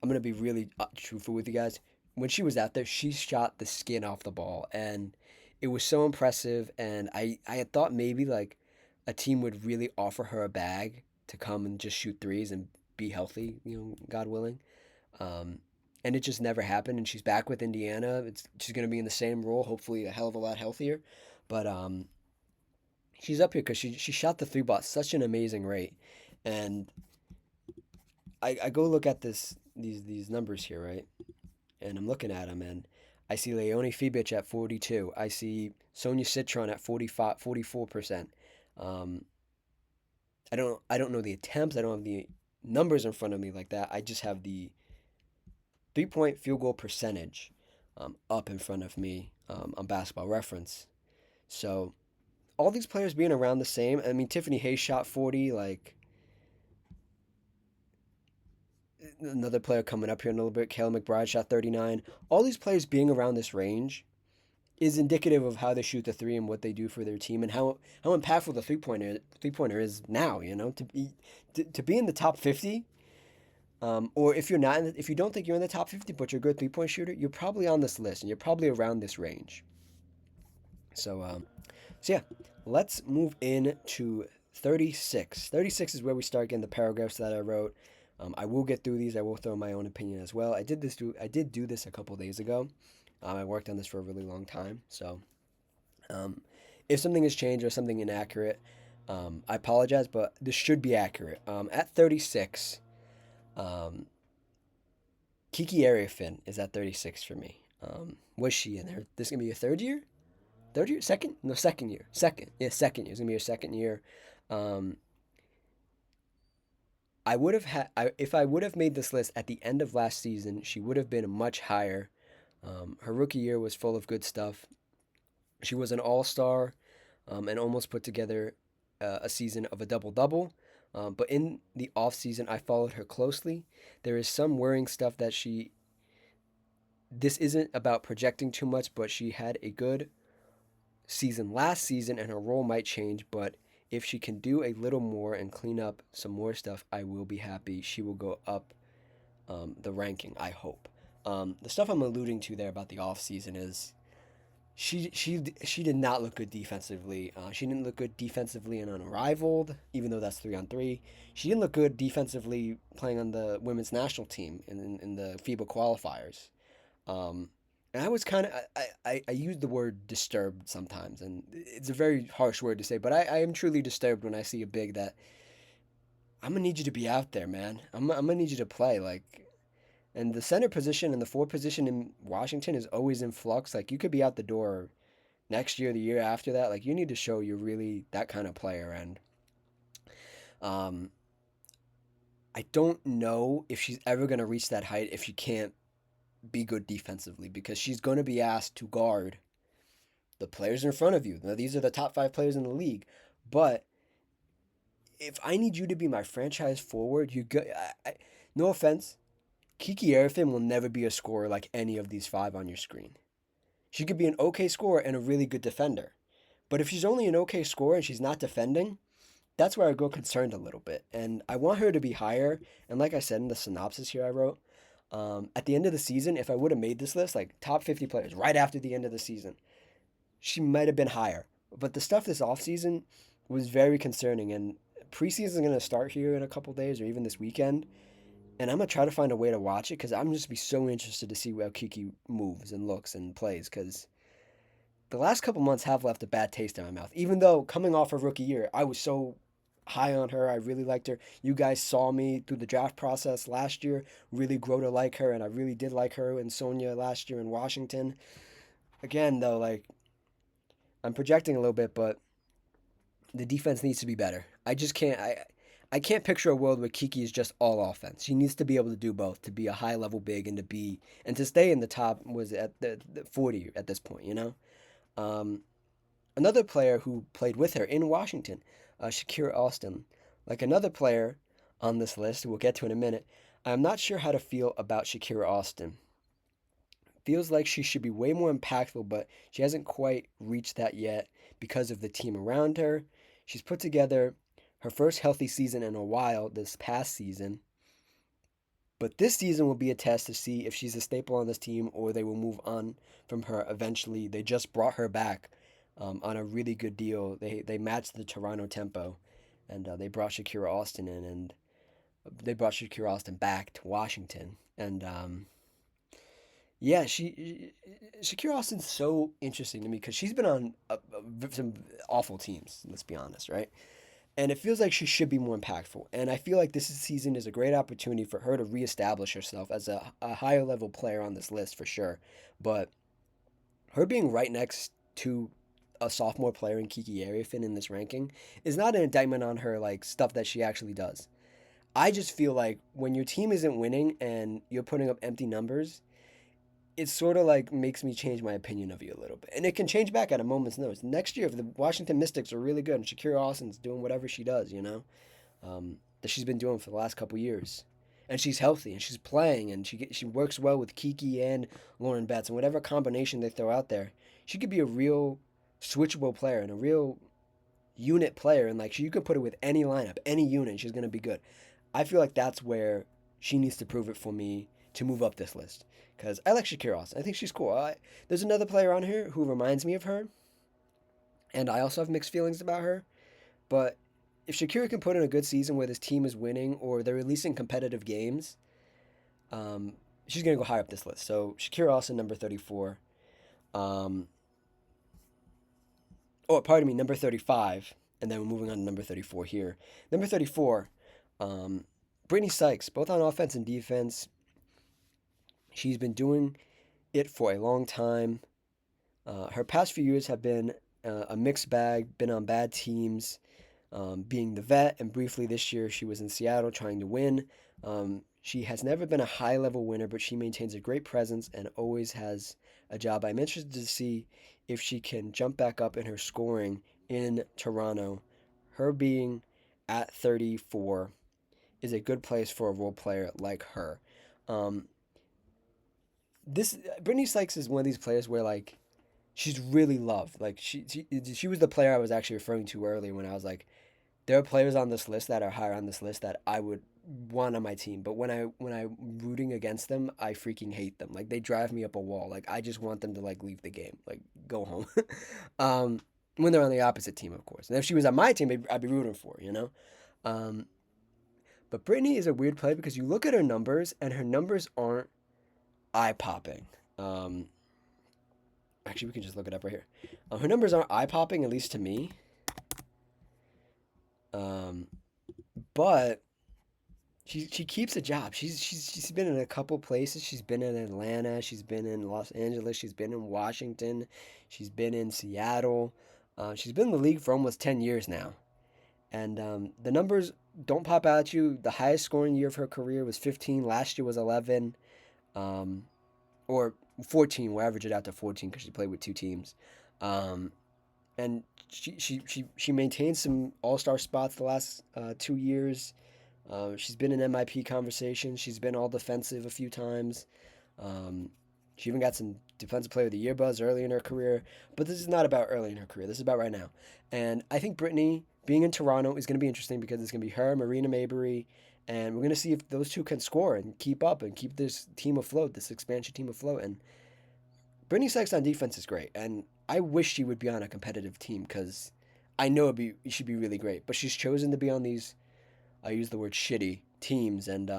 I'm gonna be really truthful with you guys. When she was out there, she shot the skin off the ball, and it was so impressive. And I had thought maybe like a team would really offer her a bag to come and just shoot threes and be healthy, God willing. Um, and it just never happened. And she's back with Indiana. She's gonna be in the same role, hopefully a hell of a lot healthier. But she's up here because she shot the three ball at such an amazing rate, and I go look at these numbers here, right? And I'm looking at them, and I see Leonie Fibic at 42. I see Sonia Citron at 45, 44%. Um, I don't know the attempts. I don't have the numbers in front of me like that. I just have the 3-point field goal percentage up in front of me on Basketball Reference. So all these players being around the same. I mean, Tiffany Hayes shot 40. Like another player coming up here in a little bit, Kayla McBride shot 39. All these players being around this range is indicative of how they shoot the three and what they do for their team, and how impactful the three pointer is now. To be in the top 50. Or if you're not, if you don't think you're in the top 50, but you're a good 3-point shooter, you're probably on this list, and you're probably around this range. So yeah, let's move in to 36. 36 is where we start getting the paragraphs that I wrote. I will get through these. I will throw my own opinion as well. I did do this a couple days ago. I worked on this for a really long time. So um, if something has changed or something inaccurate, I apologize, but this should be accurate. At 36, um, Kiki Arifin is at 36 for me. Was she in there? This is going to be a third year? Third year? Second? No, second year. Second. Yeah, second year. It's going to be her second year. Um, I would have had if I would have made this list at the end of last season, she would have been much higher. Her rookie year was full of good stuff. She was an all-star, and almost put together a season of a double-double. But in the off season, I followed her closely. There is some worrying stuff that she. This isn't about projecting too much, but she had a good season last season, and her role might change. But if she can do a little more and clean up some more stuff, I will be happy. She will go up the ranking, I hope. The stuff I'm alluding to there about the off season is she did not look good defensively. She didn't look good defensively and unrivaled, even though that's 3-on-3. She didn't look good defensively playing on the women's national team in the FIBA qualifiers. Um, and I was kind of I use the word disturbed sometimes, and it's a very harsh word to say, but I am truly disturbed when I see a big that I'm gonna need you to be out there, man. I'm gonna need you to play like. And the center position and the four position in Washington is always in flux. Like you could be out the door next year, the year after that. Like you need to show you're really that kind of player. And um, I don't know if she's ever gonna reach that height if she can't be good defensively, because she's gonna be asked to guard the players in front of you. Now these are the top 5 players in the league, but if I need you to be my franchise forward, you go. No offense, Kiki Arifin will never be a scorer like any of these 5 on your screen. She could be an okay scorer and a really good defender. But if she's only an okay scorer and she's not defending, that's where I grow concerned a little bit. And I want her to be higher. And like I said in the synopsis here I wrote, at the end of the season, if I would have made this list, like top 50 players right after the end of the season, she might have been higher. But the stuff this offseason was very concerning. And preseason is going to start here in a couple days or even this weekend. And I'm going to try to find a way to watch it because I'm just be so interested to see how Kiki moves and looks and plays because the last couple months have left a bad taste in my mouth. Even though coming off her rookie year, I was so high on her. I really liked her. You guys saw me through the draft process last year really grow to like her, and I really did like her and Sonia last year in Washington. Again, though, like I'm projecting a little bit, but the defense needs to be better. I just can't. I can't picture a world where Kiki is just all offense. She needs to be able to do both, to be a high level big and to stay in the top was at the 40 at this point. You know. Um, Another player who played with her in Washington, Shakira Austin, like another player on this list, we'll get to in a minute. I'm not sure how to feel about Shakira Austin. Feels like she should be way more impactful, but she hasn't quite reached that yet because of the team around her. She's put together her first healthy season in a while this past season, but this season will be a test to see if she's a staple on this team or they will move on from her eventually. They just brought her back on a really good deal. They matched the Toronto tempo, and they brought Shakira Austin in, and they brought Shakira Austin back to Washington. And yeah, Shakira Austin's so interesting to me because she's been on some awful teams. Let's be honest, right? And it feels like she should be more impactful. And I feel like this season is a great opportunity for her to reestablish herself as a higher level player on this list for sure. But her being right next to a sophomore player in Kiki Arifin in this ranking is not an indictment on her like stuff that she actually does. I just feel like when your team isn't winning and you're putting up empty numbers, it sort of like makes me change my opinion of you a little bit. And it can change back at a moment's notice. Next year, if the Washington Mystics are really good and Shakira Austin's doing whatever she does, that she's been doing for the last couple years, and she's healthy and she's playing and she works well with Kiki and Lauren Betts and whatever combination they throw out there, she could be a real switchable player and a real unit player. And like you could put her with any lineup, any unit, and she's gonna be good. I feel like that's where she needs to prove it for me to move up this list because I like Shakira Austin. I think she's cool. There's another player on here who reminds me of her, and I also have mixed feelings about her. But if Shakira can put in a good season where this team is winning or they're releasing competitive games, she's going to go higher up this list. So Shakira Austin, number 34. Um, pardon me, number 35. And then we're moving on to number 34 here. Number 34, Brittany Sykes, both on offense and defense. She's been doing it for a long time. Her past few years have been a mixed bag, been on bad teams, being the vet, and briefly this year she was in Seattle trying to win. She has never been a high level winner, but she maintains a great presence and always has a job. I'm interested to see if she can jump back up in her scoring in Toronto. Her being at 34 is a good place for a role player like her. Um, this Brittany Sykes is one of these players where like she's really loved. Like she was the player I was actually referring to earlier when I was like, there are players on this list that are higher on this list that I would want on my team. But when I'm rooting against them, I freaking hate them. Like they drive me up a wall. Like I just want them to like leave the game, like go home. um, when they're on the opposite team, of course. And if she was on my team, I'd be rooting for her, you know. Um, but Brittany is a weird player because you look at her numbers and her numbers aren't eye popping. Um, Actually, we can just look it up right here. Her numbers aren't eye popping, at least to me. Um, but she keeps a job. She's been in a couple places. She's been in Atlanta. She's been in Los Angeles. She's been in Washington. She's been in Seattle. She's been in the league for almost 10 years now, and the numbers don't pop out at you. The highest scoring year of her career was 15. Last year was 11, um, or 14. We'll average it out to 14 because she played with two teams. Um, and she maintained some All Star spots the last 2 years. She's been in MIP conversation. She's been all defensive a few times. Um, she even got some Defensive Player of the Year buzz early in her career. But this is not about early in her career. This is about right now. And I think Brittany being in Toronto is going to be interesting because it's going to be her, Marina Mabrey, and we're going to see if those two can score and keep up and keep this team afloat, this expansion team afloat. And Brittany Sykes on defense is great, and I wish she would be on a competitive team because I know it should be really great. But she's chosen to be on these, I use the word shitty teams, and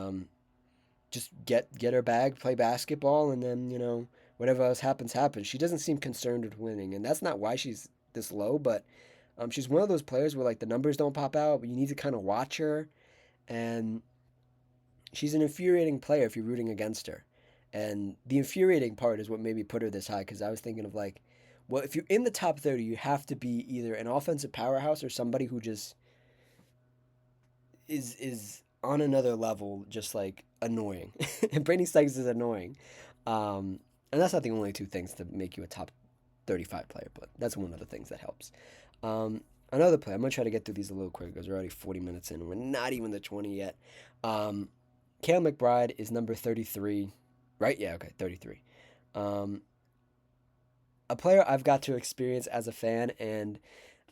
just get her bag, play basketball, and then whatever else happens happens. She doesn't seem concerned with winning, and that's not why she's this low. But she's one of those players where like the numbers don't pop out, but you need to kind of watch her, and she's an infuriating player if you're rooting against her. And the infuriating part is what made me put her this high because I was thinking of like, well, if you're in the top 30, you have to be either an offensive powerhouse or somebody who just is on another level, just like annoying. And Brittany Sykes is annoying. And that's not the only two things to make you a top 35 player, but that's one of the things that helps. Um, Another player, I'm going to try to get through these a little quick because we're already 40 minutes in and we're not even the 20 yet. Um, Kale McBride is number 33, right? Yeah, okay, 33. Um, a player I've got to experience as a fan and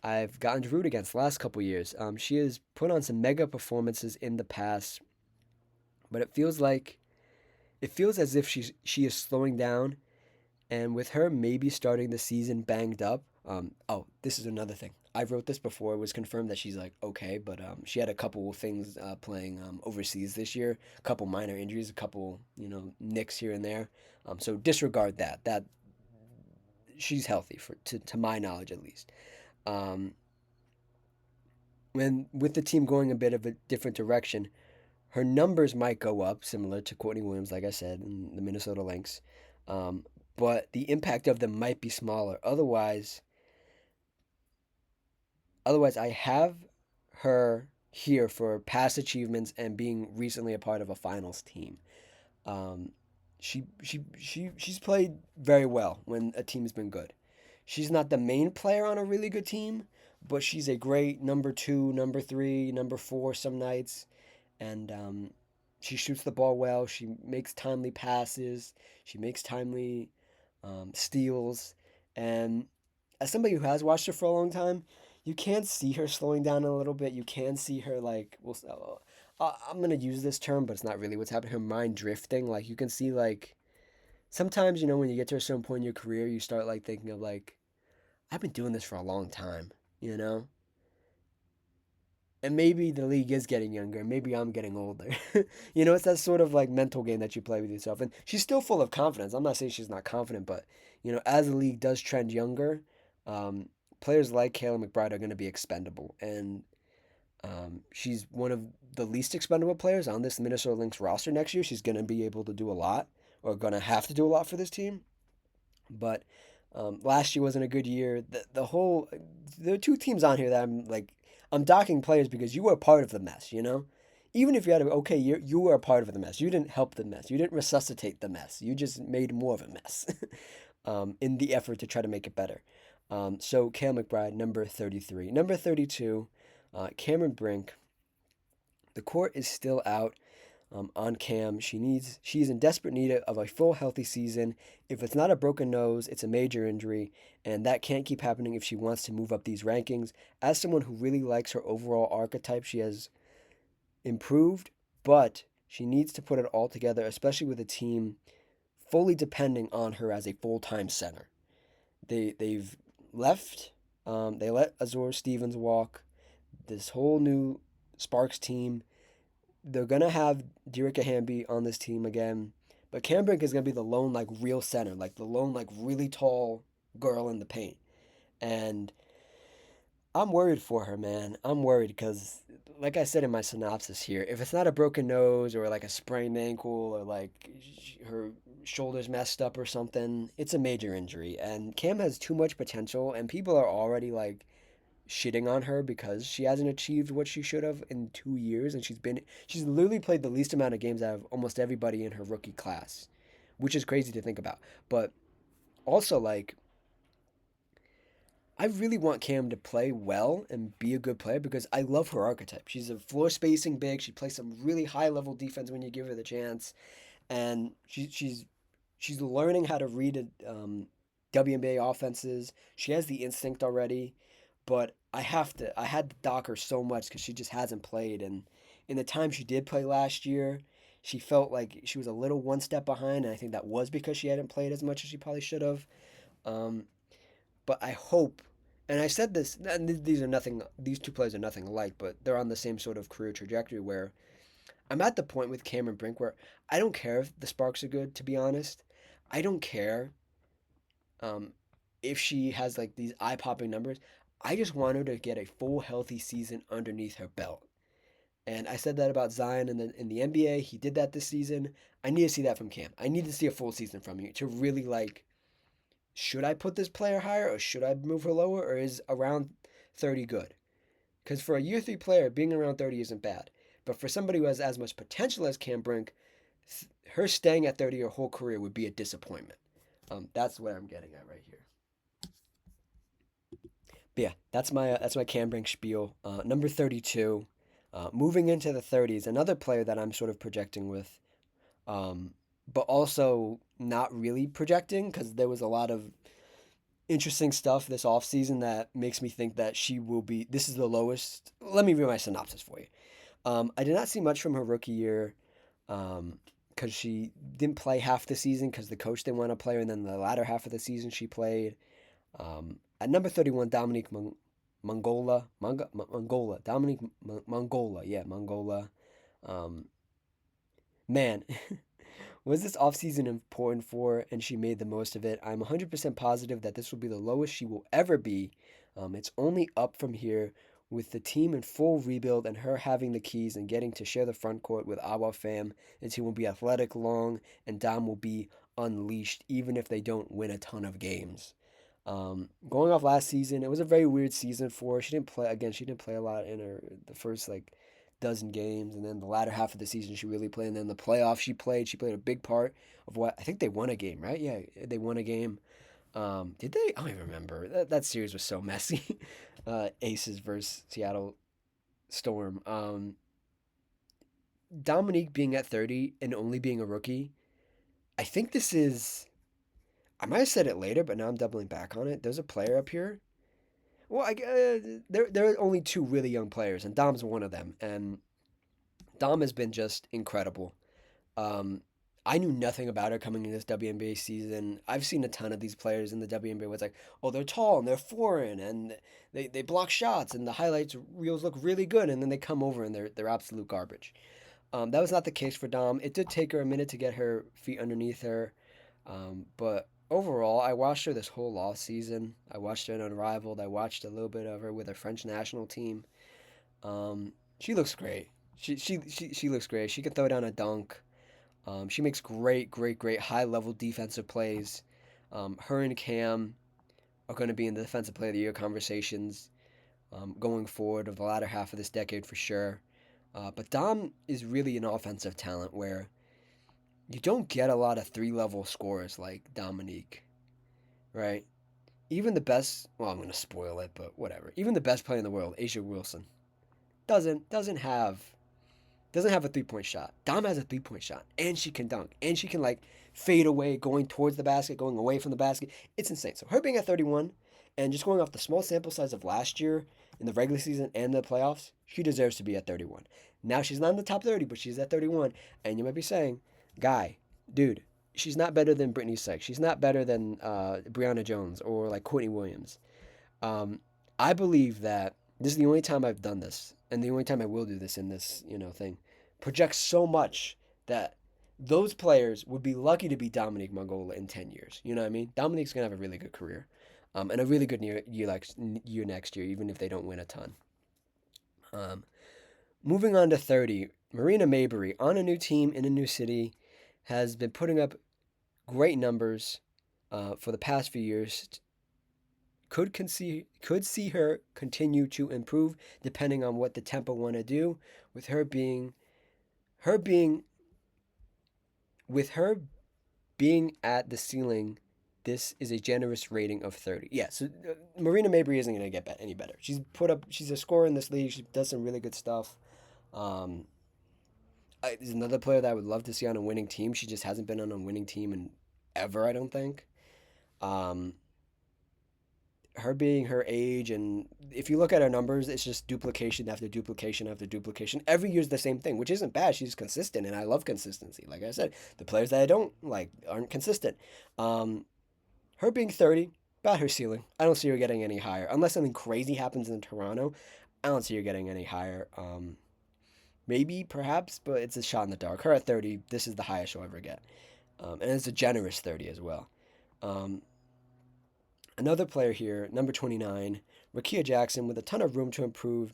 I've gotten to root against the last couple years. She has put on some mega performances in the past, but it feels as if she is slowing down. And with her maybe starting the season banged up, oh, this is another thing. I wrote this before. It was confirmed that she's like okay, but she had a couple of things playing overseas this year, a couple minor injuries, a couple nicks here and there. So disregard that. That she's healthy to my knowledge at least. Um, when with the team going a bit of a different direction, her numbers might go up, similar to Courtney Williams, like I said, in the Minnesota Lynx. Um, but the impact of them might be smaller. Otherwise, I have her here for past achievements and being recently a part of a finals team. Um, she's played very well when a team's been good. She's not the main player on a really good team, but she's a great number two, number three, number four some nights, and she shoots the ball well. She makes timely passes. She makes timely steals, and as somebody who has watched her for a long time, you can see her slowing down a little bit. You can see her like, well, I'm gonna use this term, but it's not really what's happening. Her mind drifting. Like you can see like sometimes when you get to a certain point in your career, you start like thinking of like I've been doing this for a long time, you know? And maybe the league is getting younger, maybe I'm getting older. It's that sort of like mental game that you play with yourself. And she's still full of confidence. I'm not saying she's not confident, but as the league does trend younger, um, players like Kayla McBride are going to be expendable. And she's one of the least expendable players on this Minnesota Lynx roster next year. She's going to be able to do a lot, or going to have to do a lot for this team. But last year wasn't a good year. There are two teams on here that I'm docking players because you were a part of the mess. Even if you had a okay year, you were a part of the mess. You didn't help the mess. You didn't resuscitate the mess. You just made more of a mess in the effort to try to make it better. So Cam McBride, number 33, number 32, Cameron Brink. The court is still out on Cam. She's in desperate need of a full healthy season. If it's not a broken nose, it's a major injury, and that can't keep happening if she wants to move up these rankings. As someone who really likes her overall archetype, she has improved, but she needs to put it all together, especially with a team fully depending on her as a full-time center. They've left. They let Azor Stevens walk. This whole new Sparks team, they're gonna have Derica Hamby on this team again, but Cam Brink is gonna be the lone like real center, like the lone like really tall girl in the paint, and I'm worried for her, man. I'm worried because, like I said in my synopsis here, if it's not a broken nose or like a sprained ankle or like her shoulders messed up or something, it's a major injury, and Cam has too much potential, and people are already like shitting on her because she hasn't achieved what she should have in 2 years, and she's literally played the least amount of games out of almost everybody in her rookie class, which is crazy to think about. But also, like, I really want Cam to play well and be a good player because I love her archetype. She's a floor spacing big. She plays some really high level defense when you give her the chance, and she's learning how to read WNBA offenses. She has the instinct already, but I had to dock her so much because she just hasn't played. And in the time she did play last year, she felt like she was a little one step behind. And I think that was because she hadn't played as much as she probably should have. Um, but I hope, and I said this, and these are nothing, these two players are nothing alike, but they're on the same sort of career trajectory where I'm at the point with Cameron Brink where I don't care if the Sparks are good, to be honest. I don't care um, if she has like these eye popping numbers. I just want her to get a full healthy season underneath her belt. And I said that about Zion in the NBA. He did that this season. I need to see that from Cam. I need to see a full season from you to really like, should I put this player higher or should I move her lower, or is around 30 good? Because for a year three player, being around 30 isn't bad. But for somebody who has as much potential as Cam Brink, her staying at 30 her whole career would be a disappointment. That's what I'm getting at right here. But yeah, that's my Cam Brink spiel. Number 32, moving into the 30s, another player that I'm sort of projecting with, but also not really projecting because there was a lot of interesting stuff this offseason that makes me think that she will be. This is the lowest. Let me read my synopsis for you. I did not see much from her rookie year because she didn't play half the season because the coach didn't want to play her, and then the latter half of the season she played. At number 31, Dominique Mongola, Dominique Mongola, yeah, Mongola. Um, man, was this offseason important for her and she made the most of it? I'm 100% positive that this will be the lowest she will ever be. It's only up from here with the team in full rebuild and her having the keys and getting to share the front court with Awa Fam. The team will be athletic, long, and Dom will be unleashed even if they don't win a ton of games. Going off last season, it was a very weird season for her. She didn't play again. She didn't play a lot in her the first like dozen games, and then the latter half of the season she really played. And then the playoffs she played. She played a big part of what I think they won a game, right? Yeah, they won a game. Did they? I don't even remember. That series was so messy. Aces versus Seattle Storm. Dominique being at 30 and only being a rookie. I think this is. I might have said it later, but now I'm doubling back on it. There's a player up here. Well, there are only two really young players, and Dom's one of them. And Dom has been just incredible. Um, I knew nothing about her coming in this WNBA season. I've seen a ton of these players in the WNBA where it's like, oh, they're tall and they're foreign and they block shots and the highlights reels look really good, and then they come over and they're absolute garbage. That was not the case for Dom. It did take her a minute to get her feet underneath her, but overall, I watched her this whole off season. I watched her in Unrivaled. I watched a little bit of her with the French national team. She looks great. She looks great. She can throw down a dunk. She makes great, great, great high level defensive plays. Her and Cam are going to be in the Defensive Player of the Year conversations going forward of the latter half of this decade for sure. But Dom is really an offensive talent where you don't get a lot of three-level scorers like Dominique, right? Even the best, well, I'm going to spoil it, but whatever. Even the best player in the world, Asia Wilson, doesn't have a 3-point shot. Dom has a 3-point shot, and she can dunk, and she can like fade away, going towards the basket, going away from the basket. It's insane. So her being at 31, and just going off the small sample size of last year in the regular season and the playoffs, she deserves to be at 31. Now she's not in the top 30, but she's at 31, and you might be saying, "Guy, dude, she's not better than Brittany Sykes. She's not better than Brianna Jones or like Courtney Williams." Um, I believe that this is the only time I've done this, and the only time I will do this in this, thing. Project so much that those players would be lucky to be Dominique Mongola in 10 years. You know what I mean? Dominique's going to have a really good career and a really good year next year, even if they don't win a ton. Um, Moving on to 30, Marina Mabrey on a new team in a new city has been putting up great numbers for the past few years. Could see her continue to improve depending on what the Tempo want to do with her being with her being at the ceiling. This is a generous rating of 30. Yeah, so Marina Mabrey isn't going to get any better. She's a scorer in this league. She does some really good stuff. Um, there's another player that I would love to see on a winning team. She just hasn't been on a winning team in ever, I don't think. Um, her being her age, and if you look at her numbers, it's just duplication after duplication after duplication. Every year's the same thing, which isn't bad. She's consistent, and I love consistency. Like I said, the players that I don't like aren't consistent. Um, her being 30, about her ceiling. I don't see her getting any higher unless something crazy happens in Toronto. I don't see her getting any higher. Maybe, perhaps, but it's a shot in the dark. Her at 30, this is the highest she'll ever get. And it's a generous 30 as well. Um, Another player here, number 29, Rakia Jackson, with a ton of room to improve.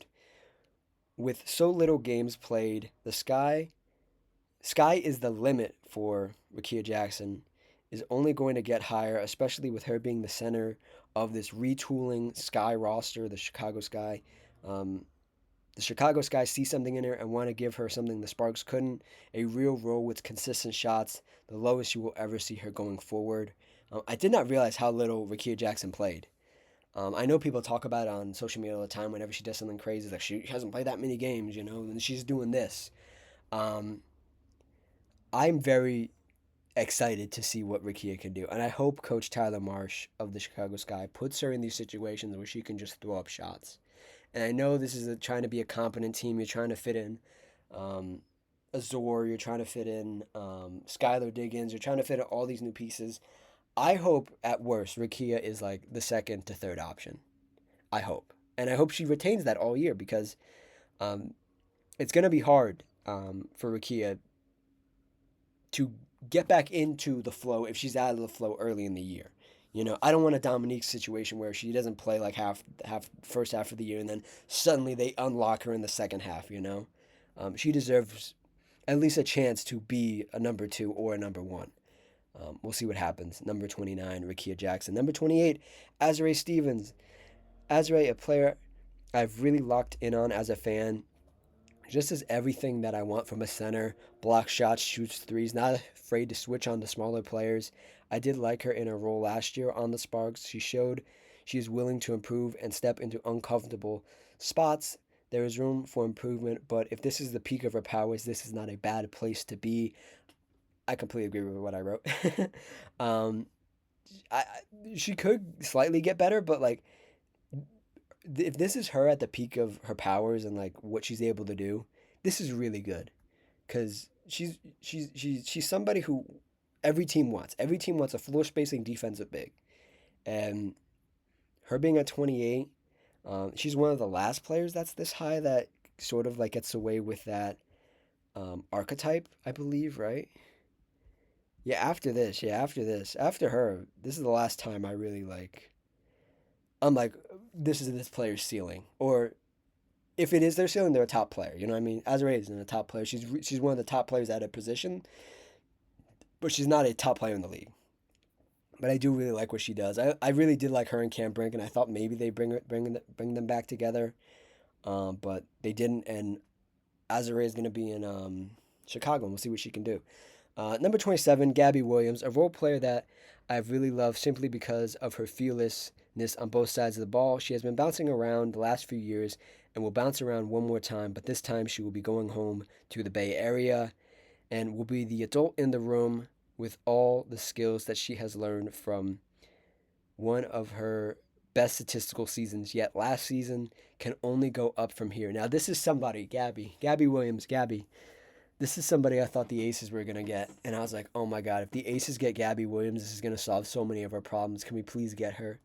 With so little games played, the sky is the limit for Rakia Jackson. Is only going to get higher, especially with her being the center of this retooling Sky roster, the Chicago Sky. Um, the Chicago Sky see something in her and want to give her something the Sparks couldn't, a real role with consistent shots, the lowest you will ever see her going forward. I did not realize how little Rakia Jackson played. I know people talk about it on social media all the time whenever she does something crazy, like she hasn't played that many games, and she's doing this. Um, I'm very excited to see what Rakia can do, and I hope Coach Tyler Marsh of the Chicago Sky puts her in these situations where she can just throw up shots. And I know this is trying to be a competent team. You're trying to fit in um, Azor. You're trying to fit in Skylar Diggins. You're trying to fit in all these new pieces. I hope at worst Rakia is like the second to third option. I hope, and I hope she retains that all year because um, it's going to be hard for Rakia to get back into the flow if she's out of the flow early in the year. I don't want a Dominique situation where she doesn't play like half first half of the year and then suddenly they unlock her in the second half. She deserves at least a chance to be a number two or a number one. We'll see what happens. Number 29, Rakia Jackson. Number 28, Azrae Stevens. Azrae, a player I've really locked in on as a fan. Just as everything that I want from a center, blocks shots, shoots threes, not afraid to switch on to smaller players. I did like her in her role last year on the Sparks. She showed she is willing to improve and step into uncomfortable spots. There is room for improvement, but if this is the peak of her powers, this is not a bad place to be. I completely agree with what I wrote. um, she could slightly get better, but like if this is her at the peak of her powers and like what she's able to do, this is really good because she's somebody who every team wants. Every team wants a floor spacing defensive big, and her being at 28, she's one of the last players that's this high that sort of like gets away with that archetype, I believe, right? Yeah, after her, this is the last time I really like. I'm like, this is this player's ceiling, or if it is their ceiling, they're a top player. You know what I mean? Azrae isn't a top player. She's one of the top players at a position, but she's not a top player in the league. But I do really like what she does. I really did like her and Cam Brink, and I thought maybe they bring them back together, but they didn't. And Azrae is going to be in Chicago, and we'll see what she can do. Number 27, Gabby Williams, a role player that I've really loved simply because of her fearlessness on both sides of the ball. She has been bouncing around the last few years and will bounce around one more time, but this time she will be going home to the Bay Area and will be the adult in the room with all the skills that she has learned from one of her best statistical seasons yet last season. Can only go up from here. Now, this is somebody, Gabby Williams, Gabby. This is somebody I thought the Aces were going to get. And I was like, oh my God, if the Aces get Gabby Williams, this is going to solve so many of our problems. Can we please get her?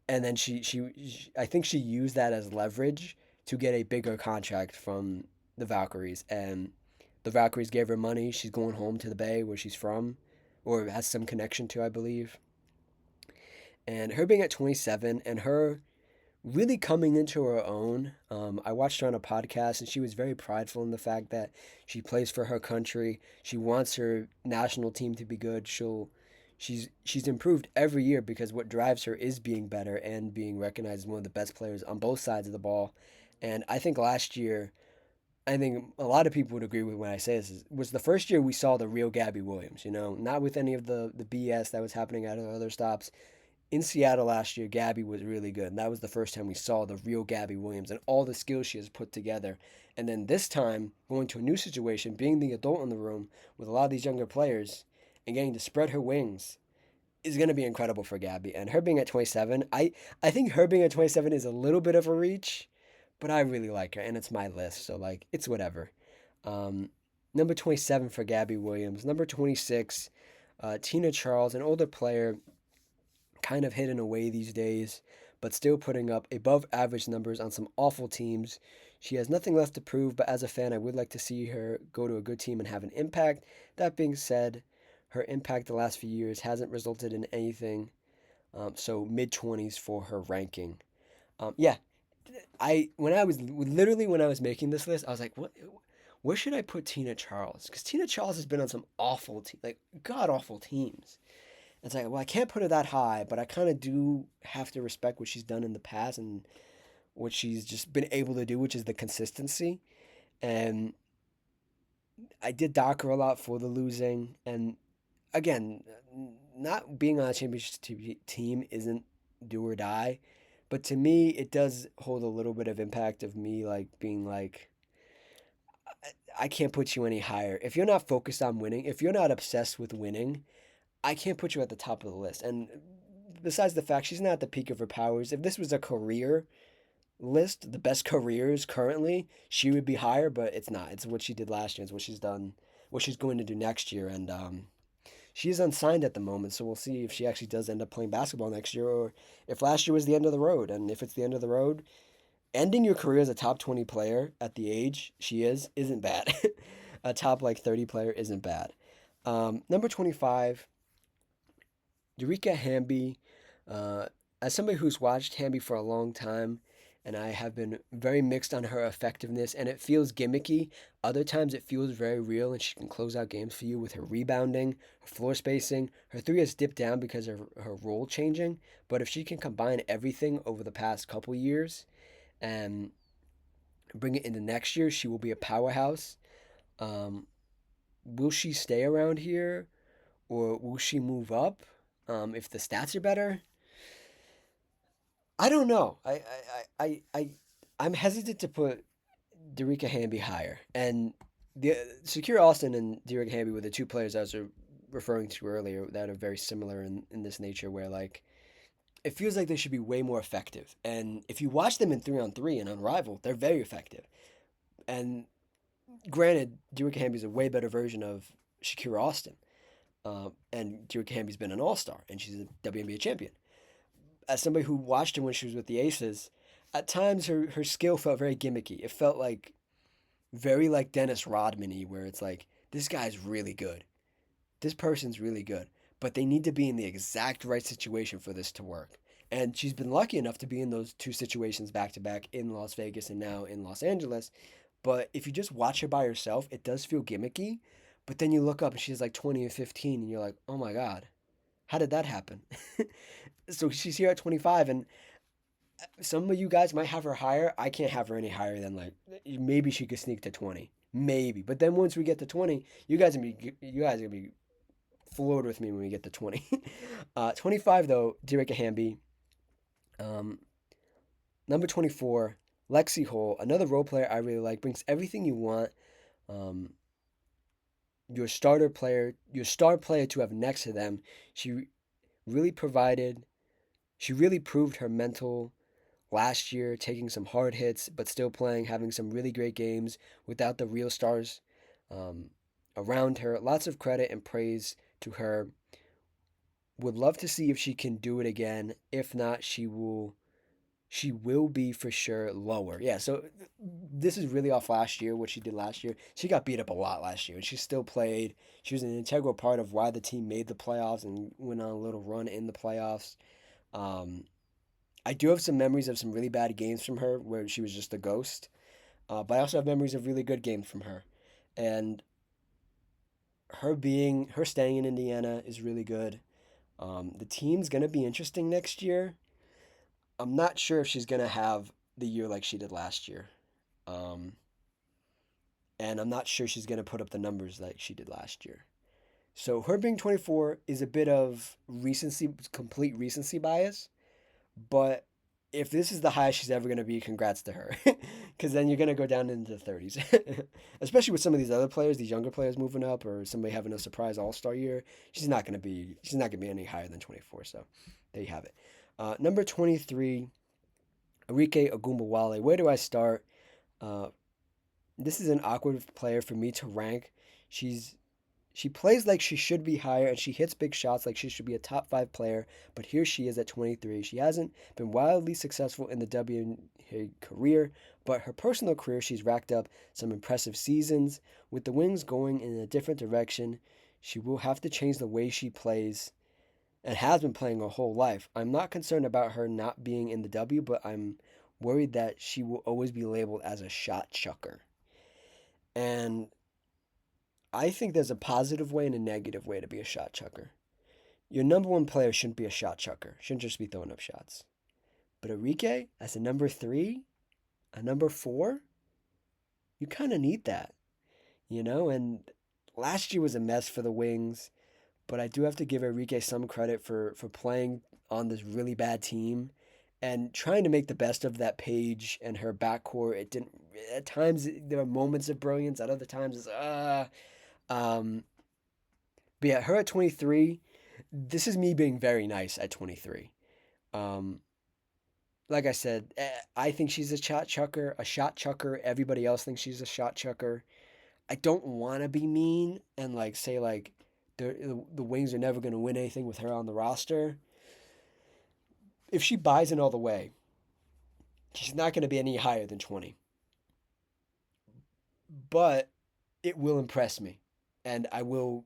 And then I think she used that as leverage to get a bigger contract from the Valkyries. And the Valkyries gave her money. She's going home to the Bay where she's from, or has some connection to, I believe. And her being at 27 and her really coming into her own. I watched her on a podcast, and she was very prideful in the fact that she plays for her country. She wants her national team to be good. She's improved every year because what drives her is being better and being recognized as one of the best players on both sides of the ball. And I think last year, I think a lot of people would agree with when I say this, was the first year we saw the real Gabby Williams, not with any of the BS that was happening at other stops. In Seattle last year, Gabby was really good. And that was the first time we saw the real Gabby Williams and all the skills she has put together. And then this time, going to a new situation, being the adult in the room with a lot of these younger players and getting to spread her wings is going to be incredible for Gabby. And her being at 27, I think her being at 27 is a little bit of a reach, but I really like her, and it's my list, so like it's whatever. Um, Number 27 for Gabby Williams. Number 26, Tina Charles, an older player, kind of hidden away these days, but still putting up above average numbers on some awful teams. She has nothing left to prove, but as a fan, I would like to see her go to a good team and have an impact. That being said, her impact the last few years hasn't resulted in anything. So mid 20s for her ranking. Yeah, I when I was literally when I was making this list, I was like, what? Where should I put Tina Charles? Because Tina Charles has been on some awful, like god awful teams. It's like, well, I can't put her that high, but I kind of do have to respect what she's done in the past and what she's just been able to do, which is the consistency. And I did dock her a lot for the losing. And again, not being on a championship team isn't do or die. But to me, it does hold a little bit of impact of me like being like, I can't put you any higher. If you're not focused on winning, if you're not obsessed with winning, I can't put you at the top of the list. And besides the fact she's not at the peak of her powers, if this was a career list, the best careers currently, she would be higher, but it's not. It's what she did last year. It's what she's done, what she's going to do next year. And she is unsigned at the moment, so we'll see if she actually does end up playing basketball next year or if last year was the end of the road. And if it's the end of the road, ending your career as a top 20 player at the age she is isn't bad. A top like 30 player isn't bad. Number 25, Eureka Hamby, uh, as somebody who's watched Hamby for a long time, and I have been very mixed on her effectiveness, and it feels gimmicky. Other times it feels very real, and she can close out games for you with her rebounding, her floor spacing. Her three has dipped down because of her role changing, but if she can combine everything over the past couple years and bring it into next year, she will be a powerhouse. Um, will she stay around here, or will she move up? If the stats are better, I don't know. I'm hesitant to put Derica Hamby higher. And the Secure Austin and Derica Hamby were the two players I was referring to earlier that are very similar in this nature, where like it feels like they should be way more effective. And if you watch them in 3-on-3 and Unrivaled, they're very effective. And granted, Derica Hamby's a way better version of Shakira Austin. And Derica Hamby's been an all star, and she's a WNBA champion. As somebody who watched her when she was with the Aces, at times her skill felt very gimmicky. It felt like very like Dennis Rodman-y, where it's like, this guy's really good. This person's really good. But they need to be in the exact right situation for this to work. And she's been lucky enough to be in those two situations back to back in Las Vegas and now in Los Angeles. But if you just watch her by herself, it does feel gimmicky. But then you look up and she's like 20 or 15, and you're like, oh my God, how did that happen? So she's here at 25, and some of you guys might have her higher. I can't have her any higher than like maybe she could sneak to 20, maybe. But then once we get to 20, you guys are gonna be floored with me when we get to 20. 25 though, Derica Hamby. Um, Number 24, Lexi Hole, another role player I really like, brings everything you want. Um, your star player to have next to them. She really provided. She really proved her mental last year, taking some hard hits, but still playing, having some really great games without the real stars um, around her. Lots of credit and praise to her. Would love to see if she can do it again. If not, she will be for sure lower. Yeah, so this is really off last year, what she did last year. She got beat up a lot last year, and she still played. She was an integral part of why the team made the playoffs and went on a little run in the playoffs. Um, I do have some memories of some really bad games from her where she was just a ghost. But I also have memories of really good games from her. And her staying in Indiana is really good. The team's going to be interesting next year. I'm not sure if she's going to have the year like she did last year. Um, and I'm not sure she's going to put up the numbers like she did last year. So her being 24 is a bit of complete recency bias, but if this is the highest she's ever going to be, congrats to her. Because then you're going to go down into the 30s. Especially with some of these other players, these younger players moving up, or somebody having a surprise all-star year. She's not going to be any higher than 24. So there you have it. Number 23, Arike Ogumbawale. Where do I start? Uh, this is an awkward player for me to rank. She's she plays like she should be higher, and she hits big shots like she should be a top five player, but here she is at 23. She hasn't been wildly successful in the WNBA career, but her personal career, she's racked up some impressive seasons. With the Wings going in a different direction, she will have to change the way she plays and has been playing her whole life. I'm not concerned about her not being in the W, but I'm worried that she will always be labeled as a shot chucker. And I think there's a positive way and a negative way to be a shot chucker. Your number one player shouldn't be a shot chucker, shouldn't just be throwing up shots. But Enrique, as a number three, a number four, you kind of need that, you know? And last year was a mess for the Wings, but I do have to give Enrique some credit for playing on this really bad team and trying to make the best of that Page and her backcourt. It didn't, at times, there are moments of brilliance, at other times, um, but yeah, her at 23, this is me being very nice at 23. Um, like I said, I think she's a shot chucker, a shot chucker. Everybody else thinks she's a shot chucker. I don't want to be mean and like say like the Wings are never going to win anything with her on the roster. If she buys in all the way, she's not going to be any higher than 20. But it will impress me, and I will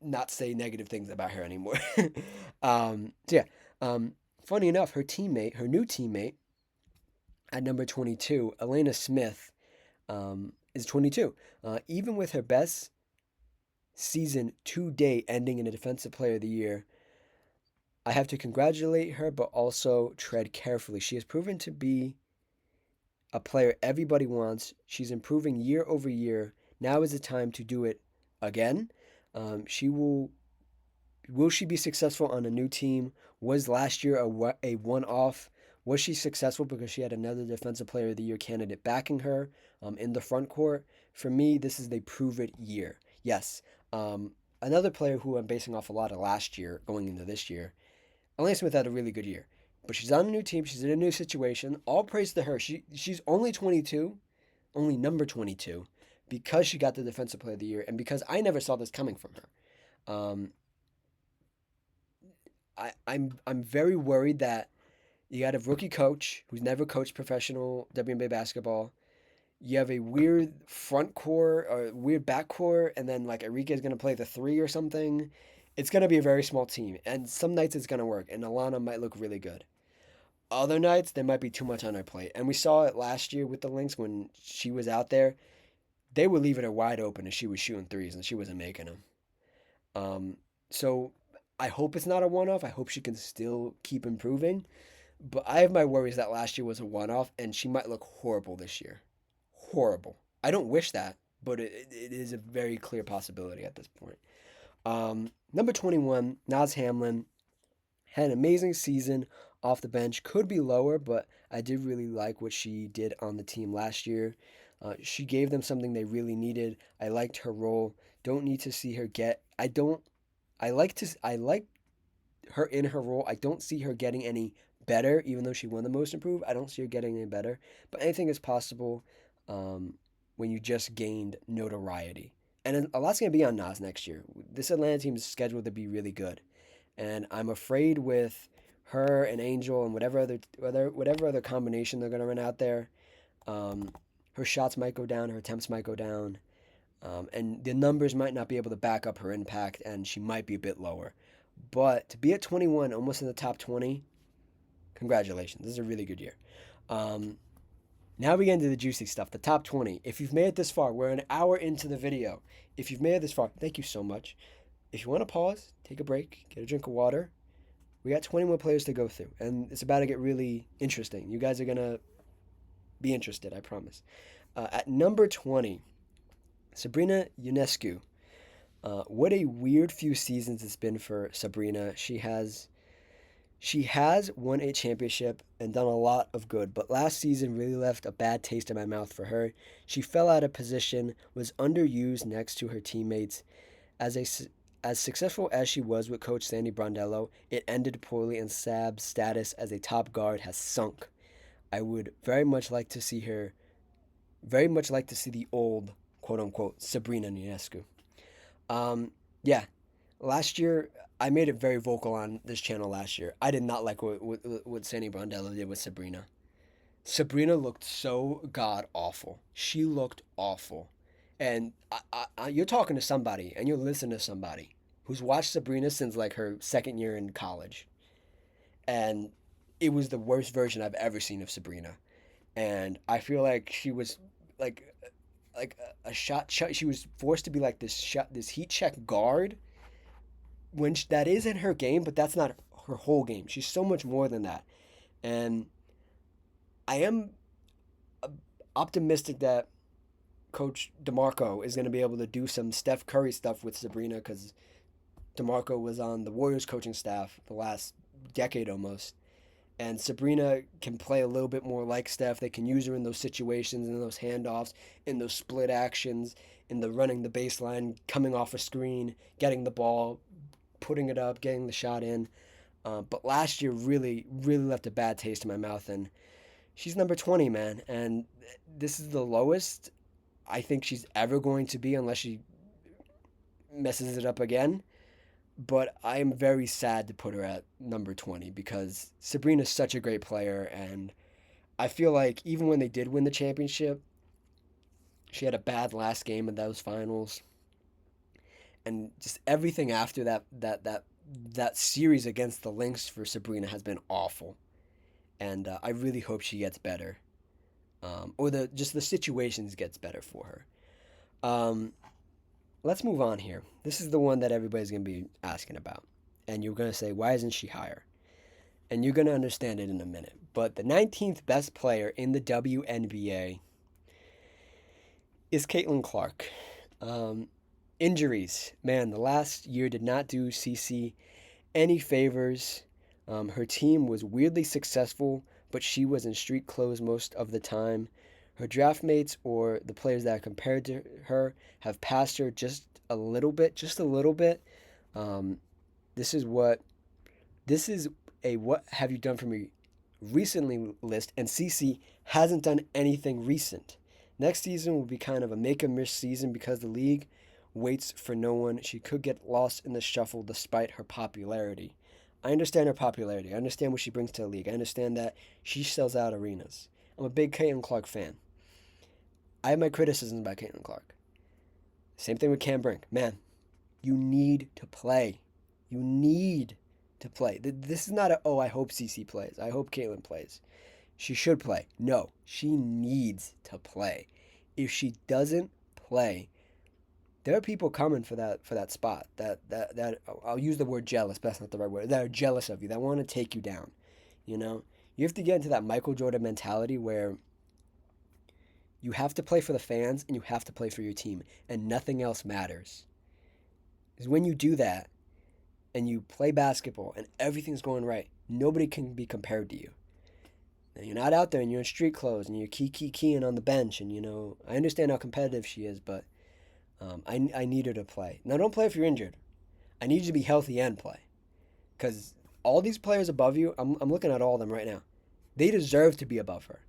not say negative things about her anymore. So yeah, funny enough, her new teammate at number 22, Elena Smith, is 22. Even with her best season to date ending in a Defensive Player of the Year, I have to congratulate her, but also tread carefully. She has proven to be a player everybody wants. She's improving year over year. Now is the time to do it again. She will she be successful on a new team? Was last year a one-off? Was she successful because she had another Defensive Player of the Year candidate backing her in the front court? For me, this is the prove it year. Yes. Another player who I'm basing off a lot of last year going into this year, Elena Smith had a really good year. But she's on a new team. She's in a new situation. All praise to her. She's only 22, only number 22, because she got the Defensive Player of the Year and because I never saw this coming from her. I'm very worried that you got a rookie coach who's never coached professional WNBA basketball. You have a weird front court or weird back court, and then like Enrique is going to play the three or something. It's going to be a very small team, and some nights it's going to work, and Alana might look really good. Other nights there might be too much on her plate, and we saw it last year with the Lynx when she was out there. They were leaving her wide open, and she was shooting threes, and she wasn't making them. So I hope it's not a one-off. I hope she can still keep improving. But I have my worries that last year was a one-off, and she might look horrible this year. Horrible. I don't wish that, but it is a very clear possibility at this point. Number 21, Naz Hamlin, had an amazing season off the bench. Could be lower, but I did really like what she did on the team last year. She gave them something they really needed. I liked her role. Don't need to see her get. I don't. I like her in her role. I don't see her getting any better, even though she won the most improved. I don't see her getting any better. But anything is possible when you just gained notoriety. And a lot's going to be on Nas next year. This Atlanta team is scheduled to be really good. And I'm afraid with her and Angel and whatever other combination they're going to run out there, her shots might go down, her attempts might go down, and the numbers might not be able to back up her impact, and she might be a bit lower. But to be at 21, almost in the top 20, congratulations. This is a really good year. Now we get into the juicy stuff, the top 20. If you've made it this far, we're an hour into the video. If you've made it this far, thank you so much. If you want to pause, take a break, get a drink of water, we got 20 more players to go through, and it's about to get really interesting. You guys are going to be interested, I promise. At number 20, Sabrina Ionescu. What a weird few seasons it's been for Sabrina. She has She has won a championship and done a lot of good, but last season really left a bad taste in my mouth for her. She fell out of position, was underused next to her teammates. As a as successful as she was with coach Sandy Brondello, it ended poorly and Sab's status as a top guard has sunk. I would very much like to see the old quote unquote Sabrina Ionescu. Um, yeah, last year I made it very vocal on this channel last year. I did not like what Sandy Brondello did with Sabrina. Sabrina looked so god awful. She looked awful. And you're talking to somebody and you're listening to somebody who's watched Sabrina since like her second year in college. And it was the worst version I've ever seen of Sabrina. And I feel like she was like a shot. She was forced to be like this heat check guard when that is in her game, but that's not her whole game. She's so much more than that. And I am optimistic that Coach DeMarco is going to be able to do some Steph Curry stuff with Sabrina because DeMarco was on the Warriors coaching staff the last decade almost. And Sabrina can play a little bit more like Steph. They can use her in those situations, in those handoffs, in those split actions, in the running the baseline, coming off a screen, getting the ball, putting it up, getting the shot in. But last year really, really left a bad taste in my mouth. And she's number 20, man. And this is the lowest I think she's ever going to be unless she messes it up again. But I am very sad to put her at number 20 because Sabrina's such a great player. And I feel like even when they did win the championship, she had a bad last game of those finals. And just everything after that series against the Lynx for Sabrina has been awful. And I really hope she gets better. Or the situations gets better for her. Let's move on here. This is the one that everybody's going to be asking about. And you're going to say, why isn't she higher? And you're going to understand it in a minute. But the 19th best player in the WNBA is Caitlin Clark. Injuries. Man, the last year did not do CC any favors. Her team was weirdly successful, but she was in street clothes most of the time. Her draft mates or the players that are compared to her have passed her just a little bit, Um, this is what this is a what have you done for me recently list, and CC hasn't done anything recent. Next season will be kind of a make or miss season because the league waits for no one. She could get lost in the shuffle despite her popularity. I understand her popularity. I understand what she brings to the league. I understand that she sells out arenas. I'm a big Caitlin Clark fan. I have my criticisms about Caitlin Clark. Same thing with Cam Brink. Man, you need to play. You need to play. This is not a, I hope CC plays. I hope Caitlin plays. She should play. No, she needs to play. If she doesn't play, there are people coming for that spot. That I'll use the word jealous, but that's not the right word. That are jealous of you. That want to take you down. You know, you have to get into that Michael Jordan mentality where you have to play for the fans and you have to play for your team, and nothing else matters. Because when you do that and you play basketball and everything's going right, nobody can be compared to you. Now, you're not out there and you're in street clothes and you're keying on the bench, and I understand how competitive she is, but I need her to play. Now, don't play if you're injured. I need you to be healthy and play. Because all these players above you, I'm looking at all of them right now. They deserve to be above her.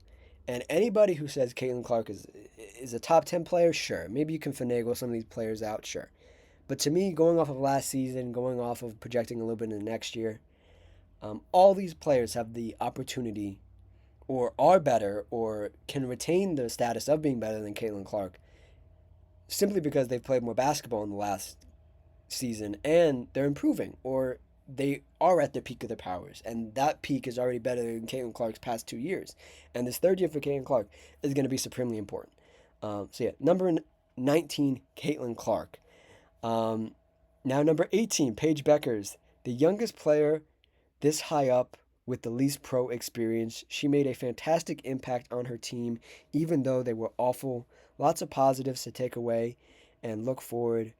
And anybody who says Caitlin Clark is a top 10 player, sure. Maybe you can finagle some of these players out, sure. But to me, going off of last season, going off of projecting a little bit into next year, all these players have the opportunity or are better or can retain the status of being better than Caitlin Clark simply because they've played more basketball in the last season and they're improving or they are at the peak of their powers. And that peak is already better than Caitlin Clark's past 2 years. And this third year for Caitlin Clark is going to be supremely important. Number 19, Caitlin Clark. Now number 18, Paige Beckers, the youngest player this high up with the least pro experience. She made a fantastic impact on her team, even though they were awful. Lots of positives to take away and look forward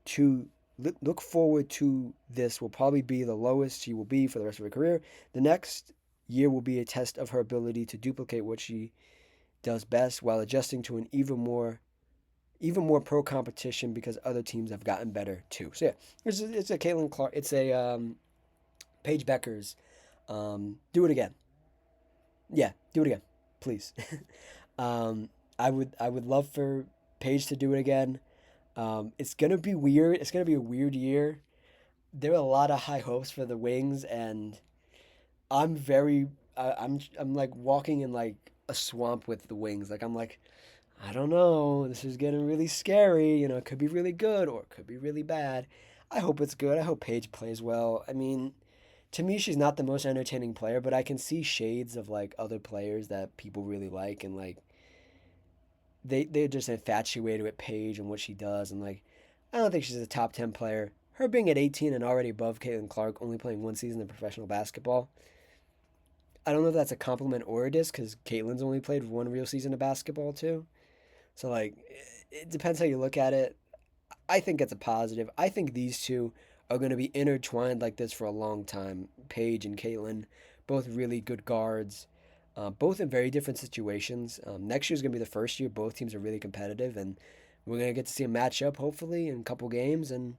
to look forward to this. Will probably be the lowest she will be for the rest of her career. The next year will be a test of her ability to duplicate what she does best while adjusting to an even more pro competition because other teams have gotten better too. So yeah, it's a Caitlin Clark. It's a Paige Becker's. Do it again. Yeah, do it again, please. um, I would love for Paige to do it again. It's gonna be weird. It's gonna be a weird year. There are a lot of high hopes for the Wings, and I'm very I'm like walking in like a swamp with the Wings. Like I'm like I don't know. This is getting really scary. It could be really good or it could be really bad. I hope it's good. I hope Paige plays well. I mean, to me, she's not the most entertaining player, but I can see shades of like other players that people really like, and like they're just infatuated with Paige and what she does, and like I don't think she's a top 10 player. Her being at 18 and already above Caitlin Clark, only playing one season of professional basketball. I don't know if that's a compliment or a diss because Caitlin's only played one real season of basketball too. So like, it depends how you look at it. I think it's a positive. I think these two are going to be intertwined like this for a long time. Paige and Caitlin, both really good guards, both in very different situations. Next year is going to be the first year both teams are really competitive, and we're going to get to see a matchup hopefully in a couple games, and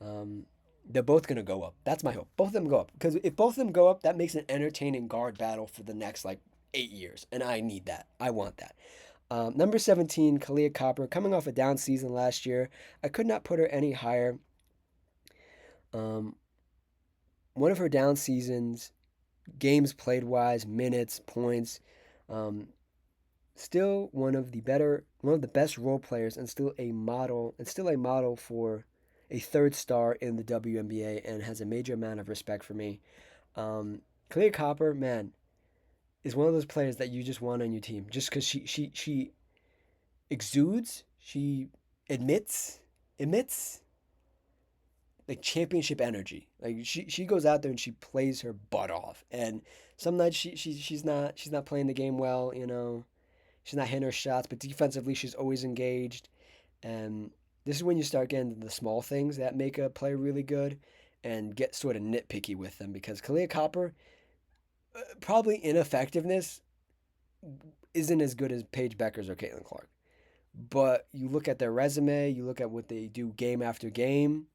um, they're both going to go up. That's my hope. Both of them go up because if both of them go up, that makes an entertaining guard battle for the next like 8 years, and I need that. I want that. Number 17, Kalia Copper, coming off a down season last year. I could not put her any higher. Um, one of her down seasons, games played wise, minutes, points, um, still one of the best role players, and still a model for a third star in the WNBA, and has a major amount of respect for me. Kalia Copper, man, is one of those players that you just want on your team, just because she exudes, she admits, emits like championship energy. Like she goes out there and she plays her butt off. And some nights she's not playing the game well. She's not hitting her shots, but defensively she's always engaged. And this is when you start getting the small things that make a player really good, and get sort of nitpicky with them because Kalia Copper, probably ineffectiveness isn't as good as Paige Beckers or Caitlin Clark. But you look at their resume, you look at what they do game after game.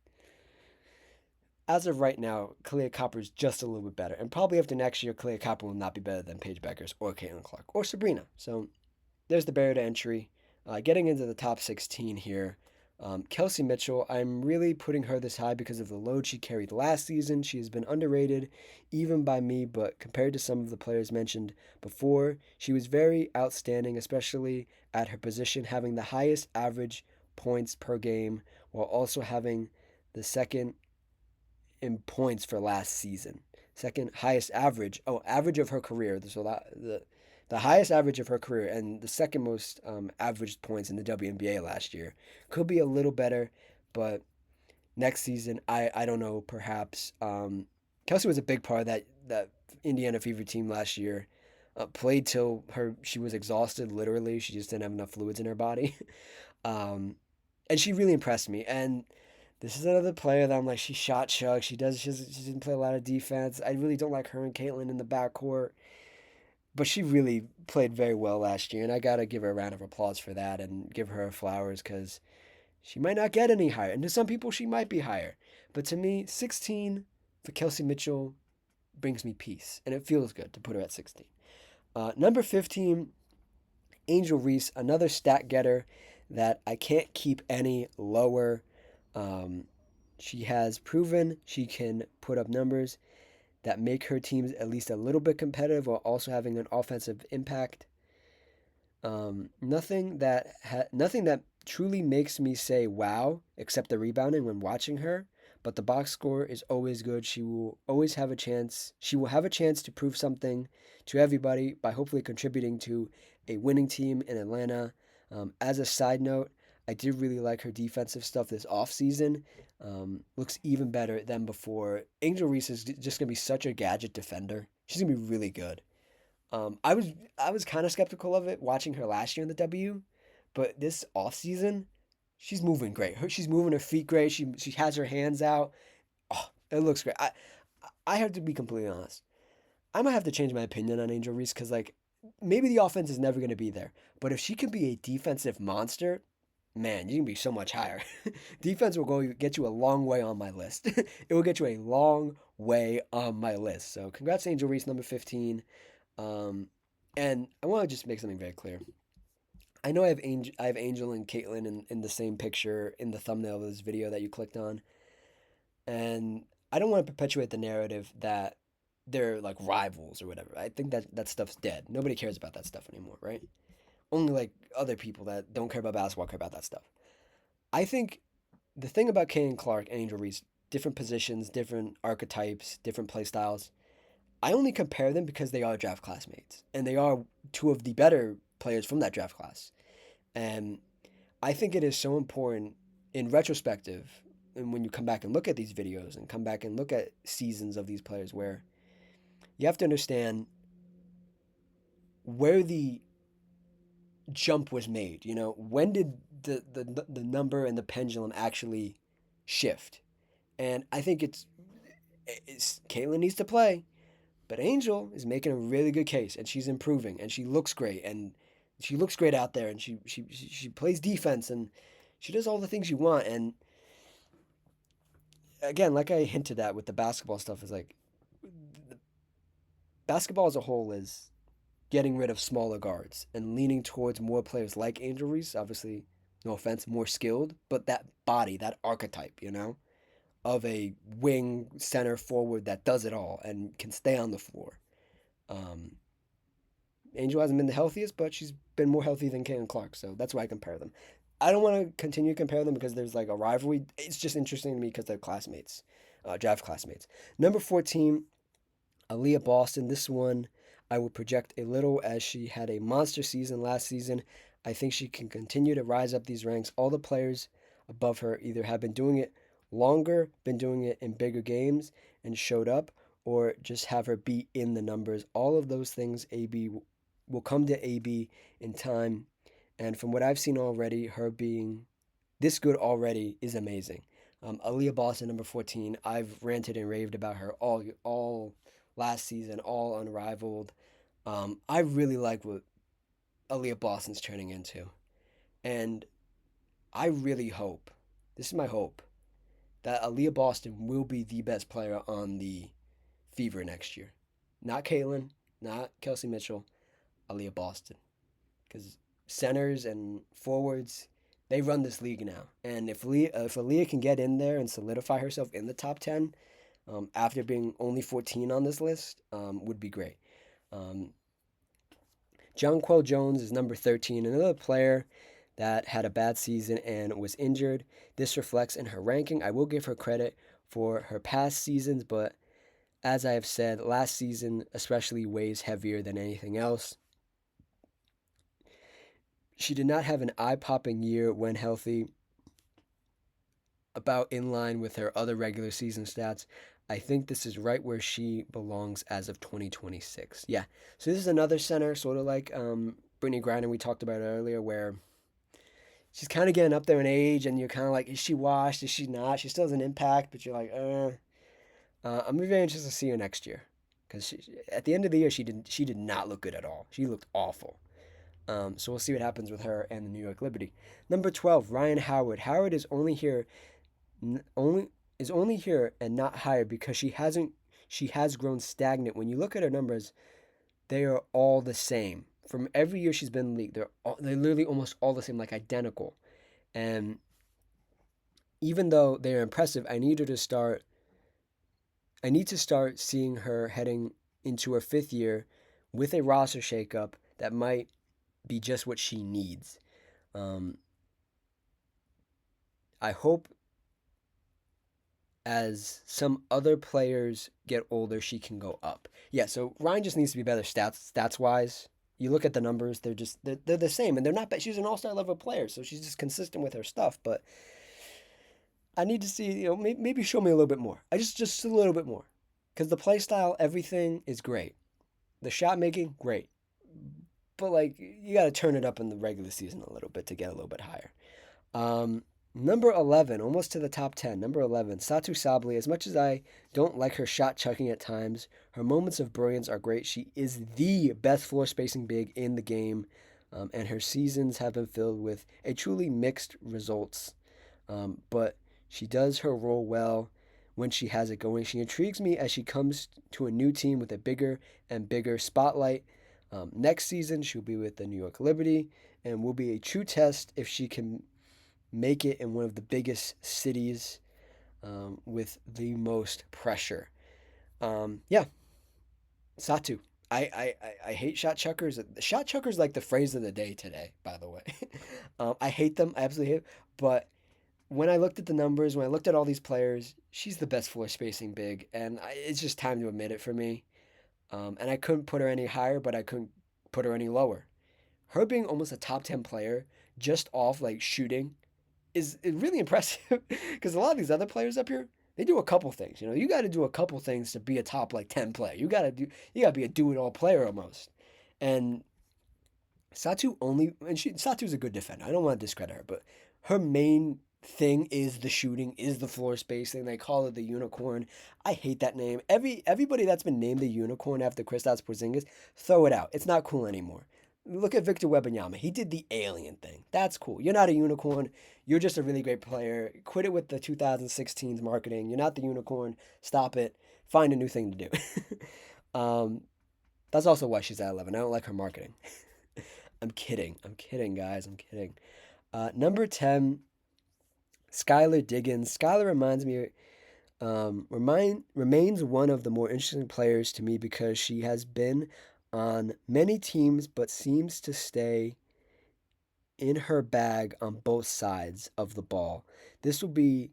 As of right now, Kalia Copper is just a little bit better. And probably after next year, Kalia Copper will not be better than Paige Beckers or Caitlin Clark or Sabrina. So there's the barrier to entry. Getting into the top 16 here. Kelsey Mitchell, I'm really putting her this high because of the load she carried last season. She has been underrated, even by me, but compared to some of the players mentioned before, she was very outstanding, especially at her position, having the highest average points per game while also having the second in points for last season. Second highest average. Oh, average of her career. So the highest average of her career and the second most averaged points in the WNBA last year. Could be a little better, but next season I don't know. Perhaps Kelsey was a big part of that Indiana Fever team last year. Played till she was exhausted. Literally, she just didn't have enough fluids in her body. um, and she really impressed me. And this is another player that I'm like, she shot chug. She didn't play a lot of defense. I really don't like her and Caitlin in the backcourt. But she really played very well last year, and I gotta give her a round of applause for that and give her flowers because she might not get any higher. And to some people, she might be higher. But to me, 16 for Kelsey Mitchell brings me peace, and it feels good to put her at 16. Number 15, Angel Reese, another stat getter that I can't keep any lower. Um, she has proven she can put up numbers that make her teams at least a little bit competitive while also having an offensive impact. Nothing that truly makes me say wow, except the rebounding when watching her. But the box score is always good. She will always have a chance. She will have a chance to prove something to everybody by hopefully contributing to a winning team in Atlanta. As a side note, I did really like her defensive stuff this offseason. Looks even better than before. Angel Reese is just gonna be such a gadget defender. She's gonna be really good. I was kind of skeptical of it watching her last year in the W, but this offseason, she's moving great. She's moving her feet great. She has her hands out. Oh, it looks great. I have to be completely honest. I might have to change my opinion on Angel Reese because like maybe the offense is never going to be there, but if she can be a defensive monster, man, you can be so much higher. Defense will go get you a long way on my list. It will get you a long way on my list. So congrats, Angel Reese, number 15. Um, and I want to just make something very clear. I know I have Angel and Caitlyn in the same picture in the thumbnail of this video that you clicked on, and I don't want to perpetuate the narrative that they're like rivals or whatever. I think that that stuff's dead. Nobody cares about that stuff anymore, right? Only like other people that don't care about basketball care about that stuff. I think the thing about Kane Clark and Angel Reese, different positions, different archetypes, different play styles. I only compare them because they are draft classmates and they are two of the better players from that draft class. And I think it is so important in retrospective, and when you come back and look at these videos and come back and look at seasons of these players, where you have to understand where the jump was made. You know, when did the number and the pendulum actually shift? And I think it's Caitlyn needs to play, but Angel is making a really good case, and she's improving, and she looks great, and she looks great out there, and she plays defense, and she does all the things you want. And again, like I hinted at with the basketball stuff, is like basketball as a whole is getting rid of smaller guards and leaning towards more players like Angel Reese. Obviously, no offense, more skilled, but that body, that archetype, you know, of a wing center forward that does it all and can stay on the floor. Um, Angel hasn't been the healthiest, but she's been more healthy than Caitlin Clark, so that's why I compare them. I don't want to continue to compare them because there's like a rivalry. It's just interesting to me because they're classmates, draft classmates. Number 14, Aaliyah Boston. This one I will project a little as she had a monster season last season. I think she can continue to rise up these ranks. All the players above her either have been doing it longer, been doing it in bigger games, and showed up, or just have her be in the numbers. All of those things, AB will come to AB in time. And from what I've seen already, her being this good already is amazing. Aaliyah Boston, number 14. I've ranted and raved about her all last season, all unrivaled. I really like what Aaliyah Boston's turning into. And I really hope, this is my hope, that Aaliyah Boston will be the best player on the Fever next year. Not Caitlin, not Kelsey Mitchell, Aaliyah Boston. Because centers and forwards, they run this league now. And if Aaliyah can get in there and solidify herself in the top 10 after being only 14 on this list, would be great. Um, Jonquel Jones is number 13, another player that had a bad season and was injured. This reflects in her ranking. I will give her credit for her past seasons, but as I have said, last season especially weighs heavier than anything else. She did not have an eye-popping year when healthy, about in line with her other regular season stats. I think this is right where she belongs as of 2026. Yeah, so this is another center, sort of like Brittany Griner we talked about earlier, where she's kind of getting up there in age, and you're kind of like, is she washed? Is she not? She still has an impact, but you're like, I'm very interested to see her next year, because at the end of the year, she did not look good at all. She looked awful. So we'll see what happens with her and the New York Liberty. Number 12, Ryan Howard. Howard is only here, only here and not higher because she has grown stagnant. When you look at her numbers, they are all the same. From every year she's been in the league, they're literally almost all the same, like identical. And even though they're impressive, I need to start seeing her heading into her 5th year with a roster shakeup that might be just what she needs. I hope as some other players get older, she can go up. Yeah, so Ryan just needs to be better stats wise. You look at the numbers; they're the same, and they're not bad. She's an all-star level player, so she's just consistent with her stuff. But I need to see, maybe show me a little bit more. I just a little bit more, because the play style, everything is great. The shot making, great, but like you got to turn it up in the regular season a little bit to get a little bit higher. Number 11, almost to the top 10. Number 11, Satu Sabli. As much as I don't like her shot chucking at times, her moments of brilliance are great. She is the best floor spacing big in the game, and her seasons have been filled with a truly mixed results. But she does her role well when she has it going. She intrigues me as she comes to a new team with a bigger and bigger spotlight. Next season, she'll be with the New York Liberty and will be a true test if she can make it in one of the biggest cities with the most pressure. Yeah, Satu. I hate shot chuckers. Shot chuckers like the phrase of the day today, by the way. I hate them. I absolutely hate them. But when I looked at the numbers, when I looked at all these players, she's the best floor spacing big, and it's just time to admit it for me. And I couldn't put her any higher, but I couldn't put her any lower. Her being almost a top 10 player just off like shooting is really impressive because a lot of these other players up here, they do a couple things. You know, you got to do a couple things to be a top like 10 player. You got to be a do it all player almost. And Satu's a good defender. I don't want to discredit her, but her main thing is the shooting, is the floor spacing. They call it the unicorn. I hate that name. Everybody that's been named the unicorn after Kristaps Porzingis, throw it out. It's not cool anymore. Look at Victor Wembanyama. He did the alien thing. That's cool. You're not a unicorn. You're just a really great player. Quit it with the 2016's marketing. You're not the unicorn. Stop it. Find a new thing to do. um, that's also why she's at 11. I don't like her marketing. I'm kidding. I'm kidding, guys. I'm kidding. Number 10, Skylar Diggins. Skylar reminds me, remains one of the more interesting players to me because she has been on many teams but seems to stay in her bag on both sides of the ball. This will be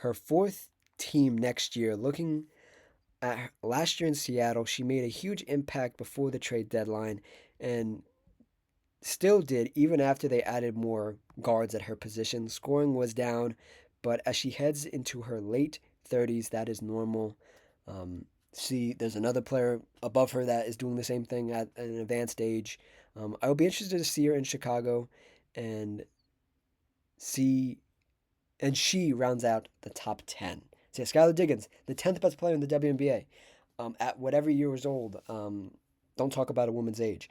her fourth team next year. Looking at last year in Seattle, she made a huge impact before the trade deadline and still did even after they added more guards at her position. Scoring was down, but as she heads into her late 30s, that is normal. See, there's another player above her that is doing the same thing at an advanced age. I will be interested to see her in Chicago and see, and she rounds out the top 10. So, yeah, Skylar Diggins, the 10th best player in the WNBA, at whatever years old. Don't talk about a woman's age.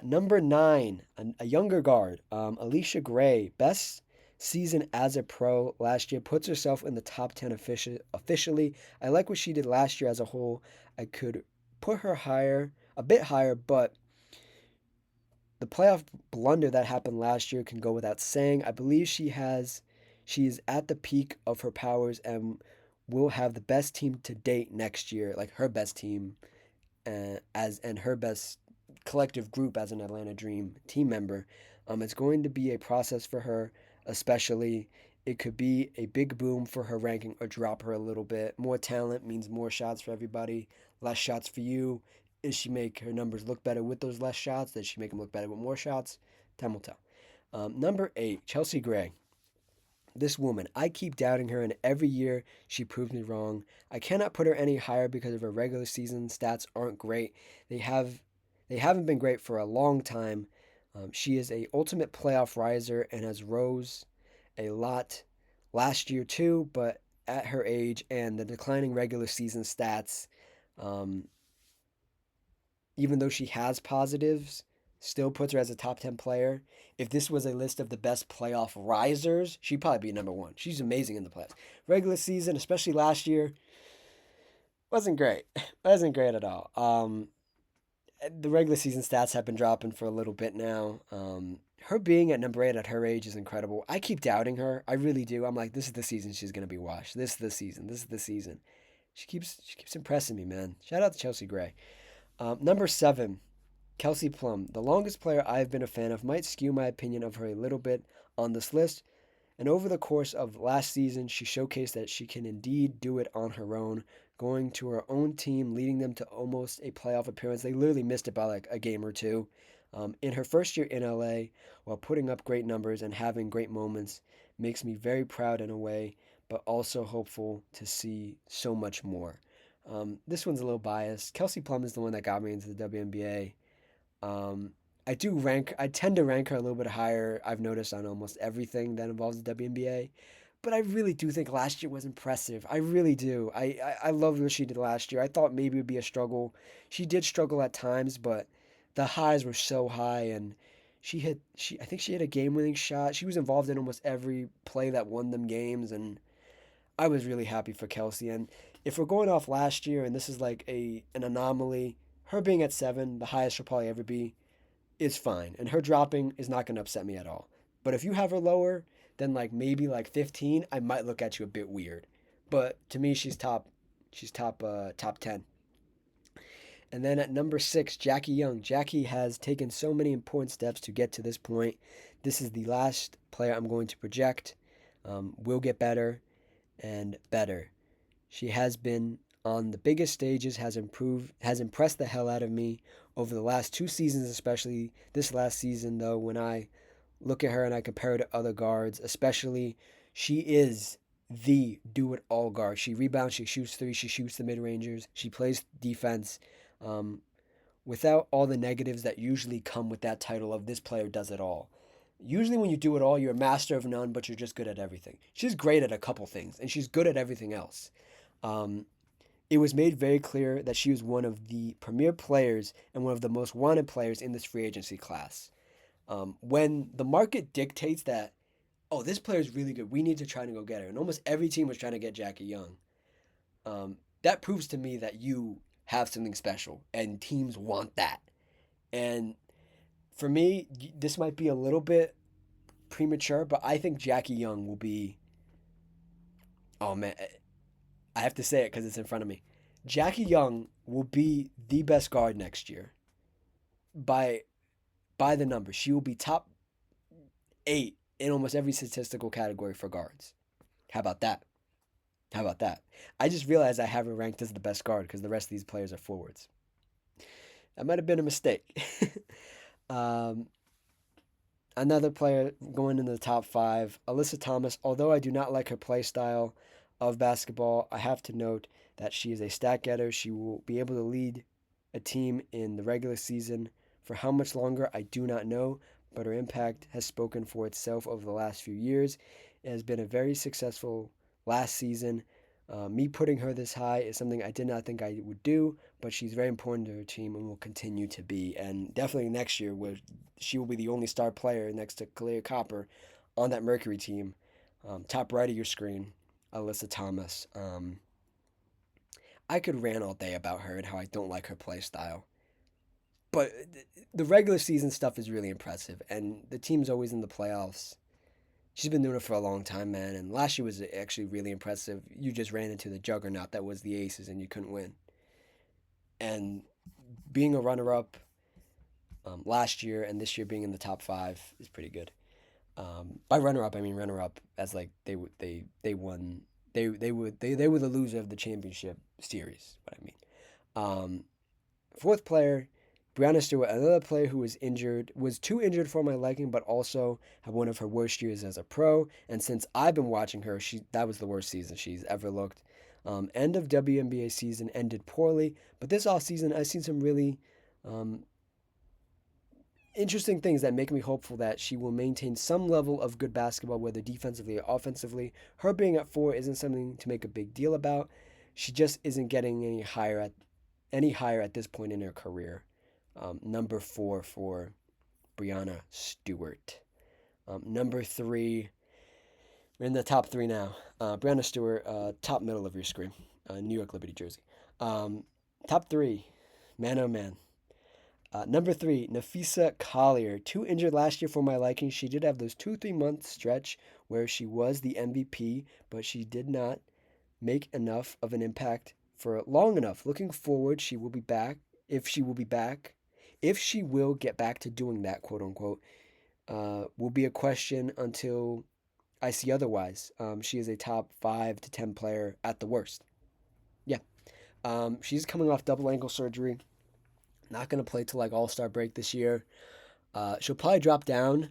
Number 9, a younger guard, Alicia Gray, best season as a pro last year, puts herself in the top 10 officially. I like what she did last year as a whole. I could put her higher, a bit higher, but the playoff blunder that happened last year can go without saying. I believe she is at the peak of her powers and will have the best team to date next year, like her best team and her best collective group as an Atlanta Dream team member. It's going to be a process for her, especially. It could be a big boom for her ranking or drop her a little bit. More talent means more shots for everybody, less shots for you. Is she make her numbers look better with those less shots? Does she make them look better with more shots? Time will tell. Number 8, Chelsea Gray. This woman, I keep doubting her, and every year she proves me wrong. I cannot put her any higher because of her regular season stats aren't great. They have they haven't been great for a long time. She is a ultimate playoff riser and has rose a lot last year too, but at her age and the declining regular season stats, um, even though she has positives, still puts her as a top 10 player. If this was a list of the best playoff risers, she'd probably be number one. She's amazing in the playoffs. Regular season, especially last year, wasn't great. Wasn't great at all. The regular season stats have been dropping for a little bit now. Her being at number 8 at her age is incredible. I keep doubting her. I really do. I'm like, this is the season she's gonna be washed. This is the season. This is the season. She keeps impressing me, man. Shout out to Chelsea Gray. Number 7, Kelsey Plum, the longest player I've been a fan of, might skew my opinion of her a little bit on this list. And over the course of last season, she showcased that she can indeed do it on her own, going to her own team, leading them to almost a playoff appearance. They literally missed it by like a game or two. In her first year in LA, while putting up great numbers and having great moments, makes me very proud in a way, but also hopeful to see so much more. This one's a little biased. Kelsey Plum is the one that got me into the WNBA. Um, I tend to rank her a little bit higher. I've noticed on almost everything that involves the WNBA. But I really do think last year was impressive. I really do. I love what she did last year. I thought maybe it would be a struggle. She did struggle at times, but the highs were so high, and I think she hit a game-winning shot. She was involved in almost every play that won them games, and I was really happy for Kelsey. And if we're going off last year, and this is like a an anomaly, her being at 7, the highest she'll probably ever be, is fine. And her dropping is not going to upset me at all. But if you have her lower than like maybe like 15, I might look at you a bit weird. But to me, top 10. And then at number 6, Jackie Young. Jackie has taken so many important steps to get to this point. This is the last player I'm going to project. Will get better and better. She has been on the biggest stages, has impressed the hell out of me over the last 2 seasons, especially this last season, though, when I look at her and I compare her to other guards, especially, she is the do it all guard. She rebounds, she shoots three, she shoots the mid rangers, she plays defense. Um, Without all the negatives that usually come with that title of this player does it all. Usually, when you do it all, you're a master of none, but you're just good at everything. She's great at a couple things, and she's good at everything else. Um, it was made very clear that she was one of the premier players and one of the most wanted players in this free agency class. When the market dictates that, oh, this player is really good, we need to try to go get her, and almost every team was trying to get Jackie Young, that proves to me that you have something special, and teams want that. And for me, this might be a little bit premature, but I think Jackie Young will be. Oh man, I have to say it because it's in front of me. Jackie Young will be the best guard next year by by the numbers. She will be top 8 in almost every statistical category for guards. How about that? How about that? I just realized I have her ranked as the best guard because the rest of these players are forwards. That might have been a mistake. um, Another player going into the top 5, Alyssa Thomas. Although I do not like her play style of basketball, I have to note that she is a stat getter. She will be able to lead a team in the regular season. For how much longer, I do not know, but her impact has spoken for itself over the last few years. It has been a very successful last season. Me putting her this high is something I did not think I would do, but she's very important to her team and will continue to be. And definitely next year, where she will be the only star player next to Kalia Copper on that Mercury team. Top right of your screen, Alyssa Thomas. I could rant all day about her and how I don't like her play style. But the regular season stuff is really impressive, and the team's always in the playoffs. She's been doing it for a long time, man. And last year was actually really impressive. You just ran into the juggernaut that was the Aces, and you couldn't win. And being a runner-up last year and this year being in the top 5 is pretty good. By runner-up, I mean runner-up as like they won. They were the loser of the championship series. What I mean. Fourth player, Brianna Stewart, another player who was too injured for my liking, but also had one of her worst years as a pro. And since I've been watching her, that was the worst season she's ever looked. End of WNBA season ended poorly, but this off season I've seen some really interesting things that make me hopeful that she will maintain some level of good basketball, whether defensively or offensively. Her being at 4 isn't something to make a big deal about. She just isn't getting any higher at this point in her career. Number 4 for Brianna Stewart. Number 3, we're in the top 3 now. Brianna Stewart, top middle of your screen, New York Liberty jersey. Top 3, man oh man. Number 3, Nafisa Collier. Too injured last year for my liking. She did have those 2-3 month stretch where she was the MVP, but she did not make enough of an impact for long enough. Looking forward, she will be back. If she will be back, if she will get back to doing that, quote unquote, will be a question until I see otherwise. She is a top 5 to 10 player at the worst. Yeah. She's coming off double ankle surgery. Not going to play till like All-Star break this year. She'll probably drop down.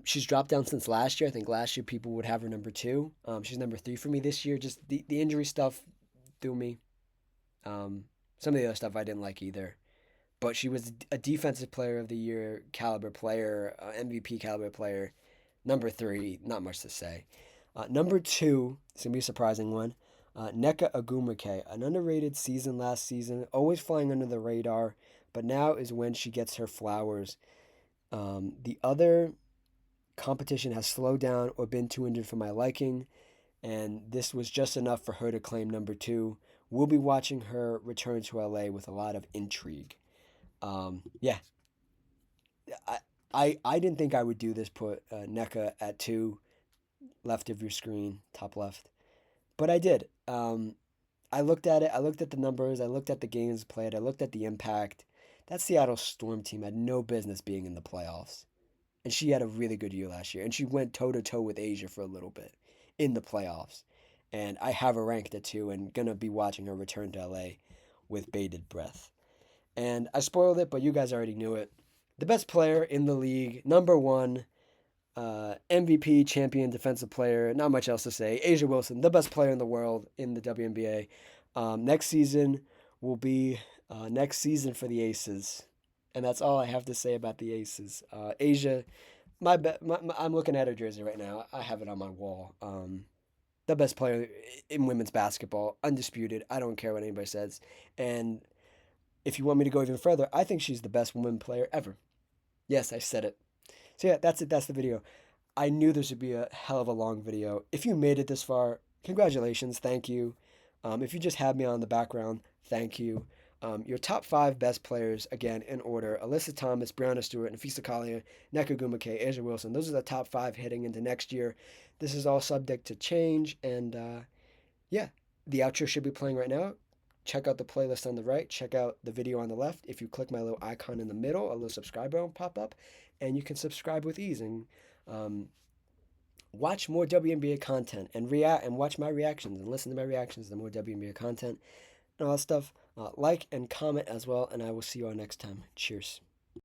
She's dropped down since last year. I think last year people would have her number 2. She's number 3 for me this year. Just the injury stuff threw me. Some of the other stuff I didn't like either. but she was a defensive player of the year caliber player, MVP caliber player. Number three, not much to say. Number two, it's gonna be a surprising one. Neka Agumake, an underrated season last season, always flying under the radar, but now is when she gets her flowers. The other competition has slowed down or been too injured for my liking, and this was just enough for her to claim number two. We'll be watching her return to LA with a lot of intrigue. Yeah, I, I didn't think I would do this. Put NECA at two, left of your screen, top left, but I did. I looked at it. I looked at the numbers. I looked at the games played. I looked at the impact. That Seattle Storm team had no business being in the playoffs, and she had a really good year last year. And she went toe to toe with Asia for a little bit in the playoffs. And I have her ranked at two, and gonna be watching her return to LA with bated breath. And I spoiled it, but you guys already knew it. The best player in the league, number one, MVP, champion, defensive player. Not much else to say. Asia Wilson, the best player in the world in the WNBA. Next season will be next season for the Aces, and that's all I have to say about the Aces. Asia, I'm looking at her jersey right now. I have it on my wall. The best player in women's basketball, undisputed. I don't care what anybody says. And if you want me to go even further, I think she's the best women player ever. Yes, I said it. So yeah, that's it. That's the video. I knew this would be a hell of a long video. If you made it this far, congratulations. Thank you. If you just had me on the background, thank you. Your top five best players, again, in order: Alyssa Thomas, Brianna Stewart, Nafisa Kalia, Nneka Ogwumike, Asia Wilson. Those are the top five heading into next year. This is all subject to change, and yeah, the outro should be playing right now. Check out the playlist on the right. Check out the video on the left. If you click my little icon in the middle, a little subscribe button will pop up, and you can subscribe with ease and um, watch more WNBA content and react and watch my reactions and listen to my reactions to more WNBA content and all that stuff. Like and comment as well, and I will see you all next time. Cheers.